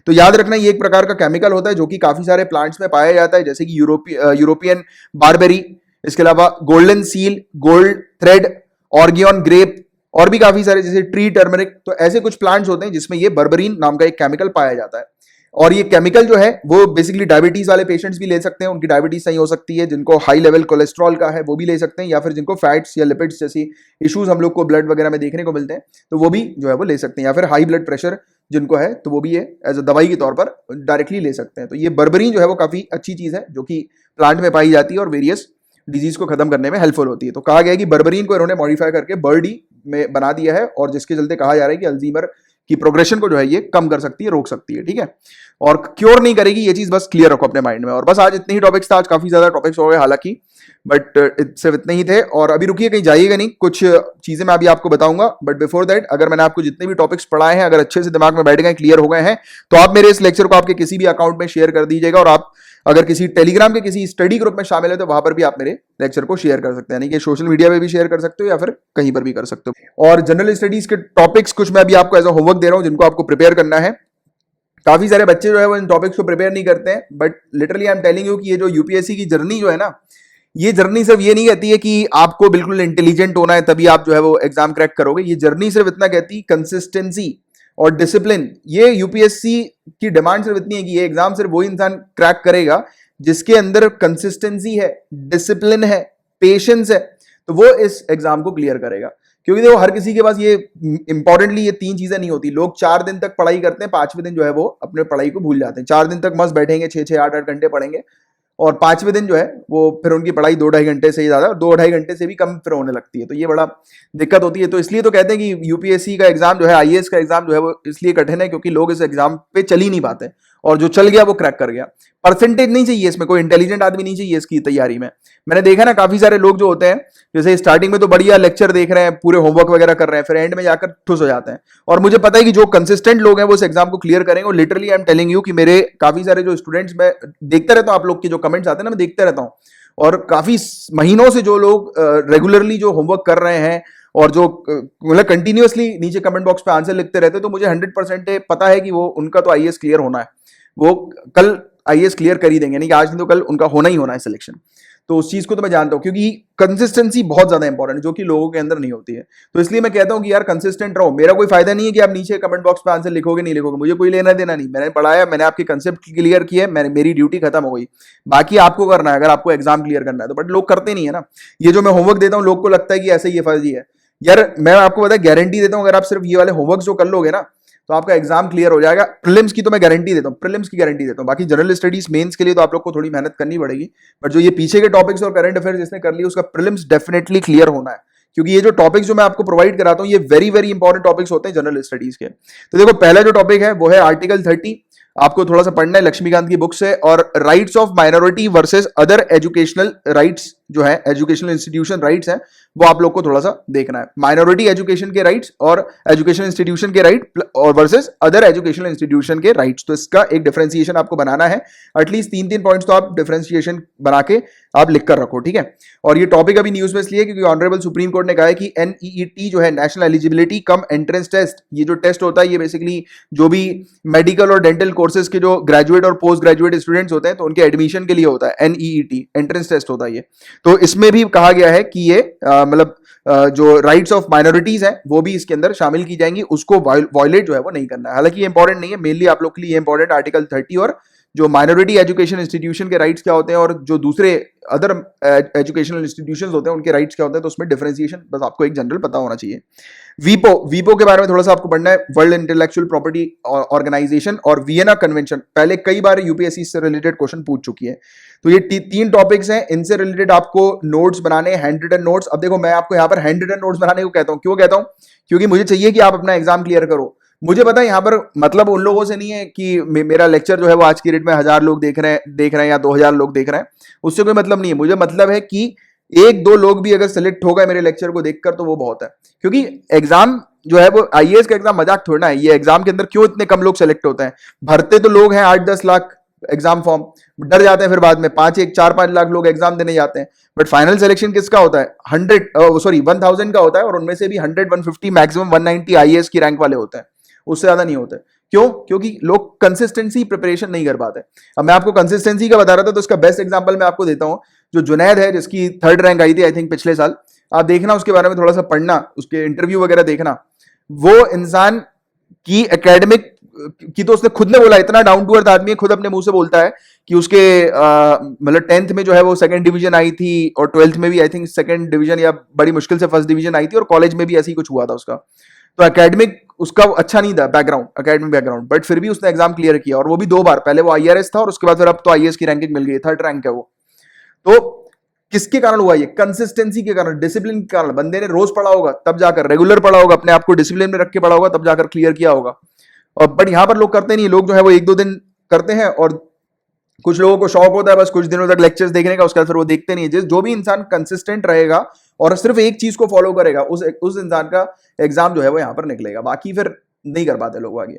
तो याद रखना ये एक प्रकार का केमिकल होता है जो कि काफी सारे प्लांट्स में पाया जाता है, जैसे कि यूरोपियन बारबेरी, इसके अलावा golden seal, gold thread, Oregon grape, और भी काफी सारे जैसे ट्री टर्मरिक। तो ऐसे कुछ प्लांट्स होते हैं जिसमें ये बर्बेरिन नाम का एक केमिकल पाया जाता है। और ये केमिकल जो है वो बेसिकली डायबिटीज वाले पेशेंट्स भी ले सकते हैं, उनकी डायबिटीज सही हो सकती है, जिनको हाई लेवल कोलेस्ट्रॉल का है वो भी ले सकते हैं, या फिर जिनको फैट्स या लिपिड्स जैसी इश्यूज हम लोग को ब्लड वगैरह में देखने को मिलते हैं तो वो भी जो है वो ले सकते हैं, या फिर हाई ब्लड प्रेशर जिनको है तो वो भी ये एज अ दवाई के तौर पर डायरेक्टली ले सकते हैं। तो ये बर्बेरिन जो है वो काफी अच्छी चीज है जो कि प्लांट में पाई जाती है और वेरियस डिजीज को खत्म करने में हेल्पफुल होती है। तो कहा गया है कि बर्बेरिन को इन्होंने मॉडिफाई करके बर्डी में बना दिया है, और जिसके चलते कहा जा रहा है कि अल्जीमर की प्रोग्रेशन को जो है ये कम कर सकती है, रोक सकती है, ठीक है। और क्योर नहीं करेगी, ये चीज बस क्लियर रखो अपने माइंड में। और बस आज इतने ही टॉपिक्स था, आज काफी ज्यादा टॉपिक्स हो गए हालांकि, बट सिर्फ इतने ही थे। और अभी रुकिए, कहीं जाइएगा नहीं, कुछ चीजें मैं अभी आपको बताऊंगा, बट बिफोर दैट अगर मैंने आपको जितने भी टॉपिक्स पढ़ाए हैं अगर अच्छे से दिमाग में बैठ गए, क्लियर हो गए हैं, तो आप मेरे इस लेक्चर को आपके किसी भी अकाउंट में शेयर कर दीजिएगा। और आप अगर किसी टेलीग्राम के किसी स्टडी ग्रुप में शामिल है तो वहां पर भी आप मेरे लेक्चर को शेयर कर सकते हैं, यानी कि सोशल मीडिया पे भी शेयर कर सकते हो या फिर कहीं पर भी कर सकते हो। और जनरल स्टडीज के टॉपिक्स कुछ मैं अभी आपको एज अ होमवर्क दे रहा हूं जिनको आपको प्रिपेयर करना है। काफी सारे बच्चे जो है वो इन टॉपिक्स को प्रिपेयर नहीं करते हैं, but literally I am telling you कि ये जो यूपीएससी की जर्नी जो है ना, ये जर्नी सिर्फ ये नहीं कहती है कि आपको बिल्कुल इंटेलिजेंट होना है तभी आप जो है वो एग्जाम क्रैक करोगे। ये जर्नी सिर्फ इतना कहती है कंसिस्टेंसी और डिसिप्लिन। ये यूपीएससी की डिमांड सिर्फ इतनी है कि ये एग्जाम सिर्फ वही इंसान क्रैक करेगा जिसके अंदर कंसिस्टेंसी है, डिसिप्लिन है, पेशेंस है, तो वो इस एग्जाम को क्लियर करेगा। क्योंकि देखो हर किसी के पास ये इंपॉर्टेंटली ये तीन चीजें नहीं होती। लोग 4 दिन तक पढ़ाई करते हैं, 5वें दिन जो है वो अपने पढ़ाई को भूल जाते हैं। 4 दिन तक मस्त बैठेंगे, 6-6, 8-8 घंटे पढ़ेंगे, और 5वें दिन जो है वो फिर उनकी पढ़ाई 2-2.5 घंटे से ही ज्यादा, 2-2.5 घंटे से भी कम फिर होने लगती है। तो ये बड़ा दिक्कत होती है। तो इसलिए तो कहते हैं कि यूपीएससी का एग्जाम जो है, आईएएस का एग्जाम जो है वो इसलिए कठिन है क्योंकि लोग इस एग्जाम पे चल ही नहीं पाते, और जो चल गया वो क्रैक कर गया। परसेंटेज नहीं चाहिए इसमें, कोई इंटेलिजेंट आदमी नहीं चाहिए इसकी तैयारी में। मैंने देखा ना काफी सारे लोग जो होते हैं, जैसे स्टार्टिंग में तो बढ़िया लेक्चर देख रहे हैं, पूरे होमवर्क वगैरह कर रहे हैं, फिर एंड में जाकर ठुस हो जाते हैं। और मुझे पता है कि जो कंसिस्टेंट लोग हैं वो इस एग्जाम को क्लियर करेंगे। और literally I am telling you कि मेरे काफी सारे जो स्टूडेंट्स, मैं देखता रहता हूँ आप लोग के जो कमेंट्स आते हैं ना, मैं देखता रहता हूँ, और काफी महीनों से जो लोग रेगुलरली जो होमवर्क कर रहे हैं और जो मतलब कंटिन्यूअसली नीचे कमेंट बॉक्स पे आंसर लिखते रहते हैं, तो मुझे 100% पता है कि वो उनका तो आईएएस क्लियर होना है, वो कल आईएएस क्लियर कर ही देंगे, नहीं कि आज नहीं तो कल उनका होना ही होना है सिलेक्शन। तो उस चीज को तो मैं जानता हूं, क्योंकि कंसिस्टेंसी बहुत ज्यादा इंपॉर्टेंट है जो कि लोगों के अंदर नहीं होती है। तो इसलिए मैं कहता हूं कि यार कंसिस्टेंट रहो। मेरा कोई फायदा नहीं है कि आप नीचे कमेंट बॉक्स पे आंसर लिखोगे नहीं लिखोगे, मुझे कोई लेना देना नहीं। मैंने पढ़ाया, मैंने आपके कंसेप्ट क्लियर किए, मैंने मेरी ड्यूटी खत्म हो गई। बाकी आपको करना है, अगर आपको एग्जाम क्लियर करना है तो। बट लोग करते नहीं है ना। ये जो मैं होमवर्क देता हूँ, लोग को लगता है कि ऐसे ही फर्जी है। यार मैं आपको पता है, गारंटी देता हूँ, अगर आप सिर्फ ये वाले होमवर्क जो कर लोगे ना तो आपका एग्जाम क्लियर हो जाएगा। प्रीलिम्स की तो मैं गारंटी देता हूँ, प्रीलिम्स की गारंटी देता हूँ। बाकी जनरल स्टडीज मेंस के लिए तो आप लोग को थोड़ी मेहनत करनी पड़ेगी, बट जो ये पीछे के टॉपिक्स और करंट अफेयर्स जिसने कर लिया उसका प्रीलिम्स डेफिनेटली क्लियर होना है। क्योंकि ये जो टॉपिक्स जो मैं आपको प्रोवाइड कराता हूँ ये वेरी वेरी इंपॉर्टेंट टॉपिक्स होते हैं जनरल स्टडीज के। तो देखो पहला जो टॉपिक है वो है आर्टिकल 30, आपको थोड़ा सा पढ़ना है लक्ष्मीकांत की बुक से। और rights of minority versus other educational rights जो है, एजुकेशनल इंस्टीट्यूशन राइट्स है, वो आप लोग को थोड़ा सा देखना है। माइनॉरिटी एजुकेशन के राइट्स और एजुकेशन इंस्टीट्यूशन के राइट और वर्सेस अदर एजुकेशनल इंस्टीट्यूशन के राइट्स। तो इसका एक डिफरेंशिएशन आपको बनाना है। एटलीस्ट 3-3 पॉइंट्स तो आप डिफरेंशिएशन बना के आप लिख कर रखो, ठीक है। और ये टॉपिक अभी न्यूज में इसलिए क्योंकि ऑनरेबल सुप्रीम कोर्ट ने कहा है कि NEET जो है, national eligibility cum entrance test, ये जो टेस्ट होता है ये बेसिकली जो भी मेडिकल और डेंटल कोर्सेज के जो ग्रेजुएट और पोस्ट ग्रेजुएट स्टूडेंट्स होते हैं तो उनके एडमिशन के लिए होता है। NEET एंट्रेंस टेस्ट होता है ये। तो इसमें भी कहा गया है कि ये मतलब जो राइट्स ऑफ माइनॉरिटीज हैं वो भी इसके अंदर शामिल की जाएंगी, उसको वायलेट जो है वो नहीं करना है। हालांकि ये इंपॉर्टेंट नहीं है, मेनली आप लोग के लिए इंपॉर्टेंट आर्टिकल 30 और जो माइनॉरिटी एजुकेशन इंस्टीट्यूशन के राइट्स क्या होते हैं और जो दूसरे अदर एजुकेशनल इंस्टीट्यूशंस होते हैं उनके राइट्स क्या होते हैं, तो उसमें डिफरेंशिएशन बस आपको एक जनरल पता होना चाहिए। वीपो, वीपो के बारे में थोड़ा सा आपको पढ़ना है, वर्ल्ड इंटेलेक्चुअल प्रॉपर्टी ऑर्गेनाइजेशन और वियना कन्वेंशन। पहले कई बार यूपीएससी से रिलेटेड क्वेश्चन पूछ चुकी है। तो ये तीन टॉपिक्स हैं, इनसे रिलेटेड आपको नोट्स बनाने, हैंड रिटन नोट्स। अब देखो मैं आपको यहाँ पर हैंड रिटन नोट्स बनाने को कहता हूँ, क्यों कहता हूँ? क्योंकि मुझे चाहिए कि आप अपना एग्जाम क्लियर करो। मुझे पता है यहाँ पर मतलब उन लोगों से नहीं है कि मेरा लेक्चर जो है वो आज की डेट में 1000 लोग देख रहे हैं या 2000 लोग देख रहे हैं, उससे कोई मतलब नहीं है। मुझे मतलब है कि एक दो लोग भी अगर सेलेक्ट हो गए मेरे लेक्चर को देखकर तो वो बहुत है। क्योंकि एग्जाम जो है वो आईएएस का एग्जाम मजाक थोड़ा है। ये एग्जाम के अंदर क्यों इतने कम लोग सेलेक्ट होते हैं? भरते तो लोग हैं 8-10 लाख एग्जाम फॉर्म, डर जाते हैं फिर बाद में 4-5 लाख लोग एग्जाम देने जाते हैं। बट फाइनल सिलेक्शन किसका होता है? 1000 का होता है, और उनमें से भी 100-150 मैक्सिमम 190 आईएएस की रैंक वाले होते हैं, उससे ज्यादा नहीं होते। क्यों? क्योंकि लोग कंसिस्टेंसी प्रिपरेशन नहीं कर पाते। अब मैं आपको कंसिस्टेंसी का बता रहा था, तो इसका बेस्ट एग्जांपल मैं आपको देता हूं। जो जुनैद है, जिसकी 3rd रैंक आई थी आई थिंक पिछले साल, आप देखना उसके बारे में थोड़ा सा पढ़ना, उसके इंटरव्यू वगैरह देखना। वो इंसान की एकेडमिक की तो उसने खुद ने बोला, इतना डाउन टू अर्थ आदमी है, खुद अपने मुंह से बोलता है कि उसके मतलब 10th में जो है वो 2nd डिवीजन आई थी, और 12th में भी आई थिंक 2nd डिवीजन या बड़ी मुश्किल से 1st डिवीजन आई थी, और कॉलेज में भी ऐसे ही कुछ हुआ था उसका। तो एकेडमिक उसका अच्छा नहीं था बैकग्राउंड, एकेडमिक बैकग्राउंड, बट फिर भी उसने एग्जाम क्लियर किया, और वो भी 2 बार। पहले वो आईआरएस था और उसके बाद फिर अब तो आईएएस की रैंकिंग मिल गई, 3rd रैंक है वो। तो किसके कारण हुआ ये? कंसिस्टेंसी के कारण, डिसिप्लिन के कारण। बंदे ने रोज पढ़ा होगा, तब जाकर रेगुलर पढ़ा होगा, अपने आप को डिसिप्लिन में रख के पढ़ा होगा, तब जाकर क्लियर किया होगा। और बट यहां पर लोग करते नहीं, लोग जो है वो 1-2 दिन करते हैं, और कुछ लोगों को शौक होता है बस कुछ दिनों तक लेक्चर्स देखने का, उसके बाद फिर वो देखते नहीं है। जो भी इंसान कंसिस्टेंट रहेगा और सिर्फ एक चीज को फॉलो करेगा, उस इंसान का एग्जाम जो है वो यहाँ पर निकलेगा। बाकी फिर नहीं कर पाते लोग आगे,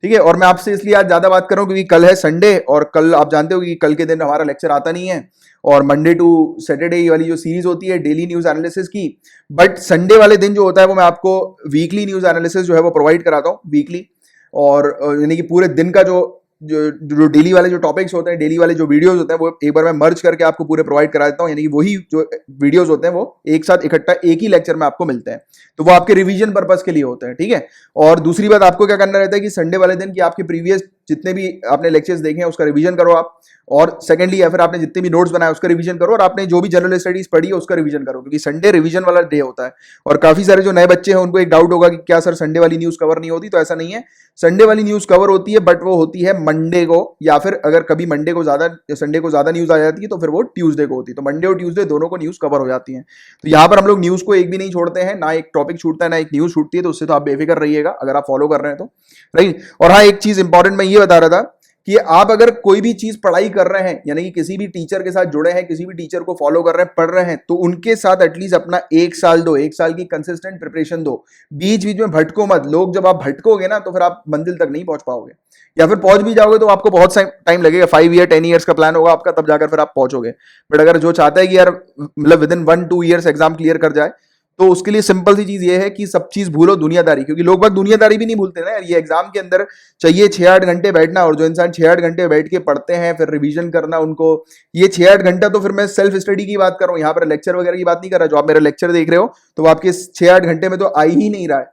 ठीक है। और मैं आपसे इसलिए आज ज्यादा बात कर रहा हूँ क्योंकि कल है संडे, और कल आप जानते हो कि कल के दिन हमारा लेक्चर आता नहीं है, और मंडे टू सैटरडे वाली जो सीरीज होती है डेली न्यूज एनालिसिस की, बट संडे वाले दिन जो होता है वो मैं आपको वीकली न्यूज एनालिसिस जो है वो प्रोवाइड कराता हूँ वीकली। और यानी कि पूरे दिन का जो डेली वाले जो टॉपिक्स होते हैं, डेली वाले जो वीडियोस होते हैं, वो एक बार मैं मर्ज करके आपको पूरे प्रोवाइड करा देता हूँ। यानी कि वही जो वीडियोस होते हैं वो एक साथ इकट्ठा एक ही लेक्चर में आपको मिलते हैं, तो वो आपके रिवीजन पर्पस के लिए होते हैं, ठीक है। और दूसरी बात आपको क्या करना रहता है कि संडे वाले दिन की आपके प्रीवियस जितने भी आपने लेक्चर्स देखे हैं उसका रिवीजन करो आप, और सेकेंडली या फिर आपने जितने भी नोट्स बनाए उसका रिवीजन करो, और आपने जो भी जनरल स्टडीज पढ़ी है उसका रिवीजन करो, क्योंकि संडे रिवीजन वाला डे होता है। और काफी सारे जो नए बच्चे हैं उनको एक डाउट होगा कि क्या सर संडे वाली न्यूज कवर नहीं होती, तो ऐसा नहीं है, संडे वाली न्यूज कवर होती है, बट वो होती है मंडे को, या फिर अगर कभी मंडे को ज्यादा या संडे को ज्यादा न्यूज आ जाती है तो फिर वो ट्यूसडे को होती है। तो मंडे और ट्यूसडे दोनों को न्यूज कवर हो जाती है। तो यहाँ पर हम लोग न्यूज को एक भी नहीं छोड़ते हैं, ना एक टॉपिक छूटता है ना एक न्यूज छूटती है, तो उससे तो आप बेफिक्र रहिएगा अगर आप फॉलो कर रहे हैं तो, राइट। और हाँ, एक चीज इंपॉर्टेंट मैं ये बता रहा था कि आप अगर कोई भी चीज पढ़ाई कर रहे हैं, यानी कि किसी भी टीचर के साथ जुड़े हैं, किसी भी टीचर को फॉलो कर रहे हैं, पढ़ रहे हैं, तो उनके साथ एटलीस्ट अपना 1 साल दो, 1 साल की कंसिस्टेंट प्रिपरेशन दो। बीच बीच में भटको मत। लोग जब आप भटकोगे ना तो फिर आप मंजिल तक नहीं पहुंच पाओगे, या फिर पहुंच भी जाओगे तो आपको बहुत टाइम लगेगा। 5 ईयर 10 ईयर्स का प्लान होगा आपका, तब जाकर फिर आप पहुंचोगे। बट अगर जो चाहता है कि यार मतलब with in 1-2 years exam clear कर जाए, तो उसके लिए सिंपल सी चीज ये है कि सब चीज भूलो दुनियादारी, क्योंकि लोग बाग दुनियादारी भी नहीं भूलते ना यार। ये एग्जाम के अंदर चाहिए 6-8 घंटे बैठना, और जो इंसान 6-8 घंटे बैठ के पढ़ते हैं फिर रिवीजन करना उनको, ये 6-8 घंटा तो फिर मैं सेल्फ स्टडी की बात कर रहा हूँ, यहाँ पर लेक्चर वगैरह की बात नहीं कर रहा। जो आप मेरा लेक्चर देख रहे हो तो वो आपके 6-8 घंटे में तो आ ही नहीं रहा है,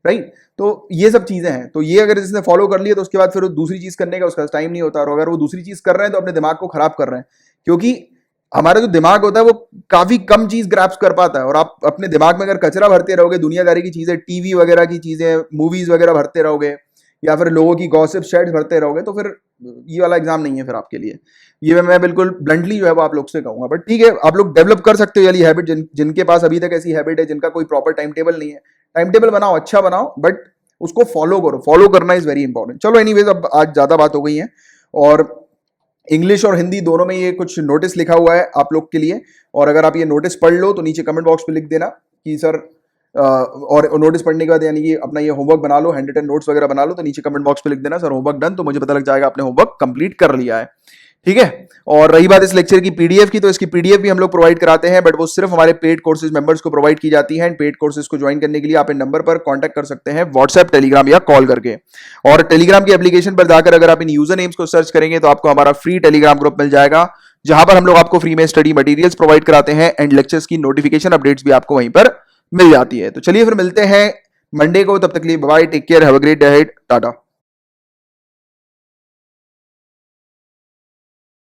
राइट। तो ये सब चीजें हैं, तो ये अगर जिसने फॉलो कर लिया तो उसके बाद फिर दूसरी चीज करने का उसका टाइम नहीं होता। और अगर वो दूसरी चीज कर रहे हैं तो अपने दिमाग को खराब कर रहे हैं, क्योंकि हमारा जो दिमाग होता है वो काफी कम चीज ग्रैप्स कर पाता है। और आप अपने दिमाग में अगर कचरा भरते रहोगे, दुनियादारी की चीजें, टीवी वगैरह की चीजें, मूवीज वगैरह भरते रहोगे, या फिर लोगों की गॉसिप शेड्स भरते रहोगे, तो फिर ये वाला एग्जाम नहीं है फिर आपके लिए। ये मैं बिल्कुल ब्लंटली जो है वो आप लोग से कहूंगा। बट ठीक है, आप लोग डेवलप कर सकते हो ये हैबिट, जिनके पास अभी तक ऐसी हैबिट है, जिनका कोई प्रॉपर टाइम टेबल नहीं है। टाइम टेबल बनाओ, अच्छा बनाओ, बट उसको फॉलो करो। फॉलो करना इज वेरी इंपॉर्टेंट। चलो एनीवेज, अब आज ज्यादा बात हो गई है। और इंग्लिश और हिंदी दोनों में ये कुछ नोटिस लिखा हुआ है आप लोग के लिए, और अगर आप ये नोटिस पढ़ लो तो नीचे कमेंट बॉक्स में लिख देना कि सर, और नोटिस पढ़ने के बाद यानी कि अपना ये होमवर्क बना लो, हैंड रिटन नोट्स वगैरह बना लो, तो नीचे कमेंट बॉक्स पे लिख देना सर होमवर्क डन, तो मुझे पता लग जाएगा आपने होमवर्क कंप्लीट कर लिया है, ठीक है। और रही बात इस लेक्चर की पीडीएफ की, तो इसकी पीडीएफ भी हम लोग प्रोवाइड कराते हैं, बट वो सिर्फ हमारे पेड कोर्सेज मेंबर्स को प्रोवाइड की जाती है। पेड कोर्सेज को ज्वाइन करने के लिए आप इन नंबर पर कांटेक्ट कर सकते हैं, व्हाट्सएप, टेलीग्राम या कॉल करके। और टेलीग्राम की एप्लीकेशन पर जाकर अगर आप इन यूजर नेम्स को सर्च करेंगे तो आपको हमारा फ्री टेलीग्राम ग्रुप मिल जाएगा, जहां पर हम लोग आपको फ्री में स्टडी मटेरियल्स प्रोवाइड कराते हैं, एंड लेक्चर्स की नोटिफिकेशन अपडेट्स भी आपको वहीं पर मिल जाती है। तो चलिए फिर मिलते हैं मंडे को, तब तक के लिए bye, take care, have a great day ahead, Tata.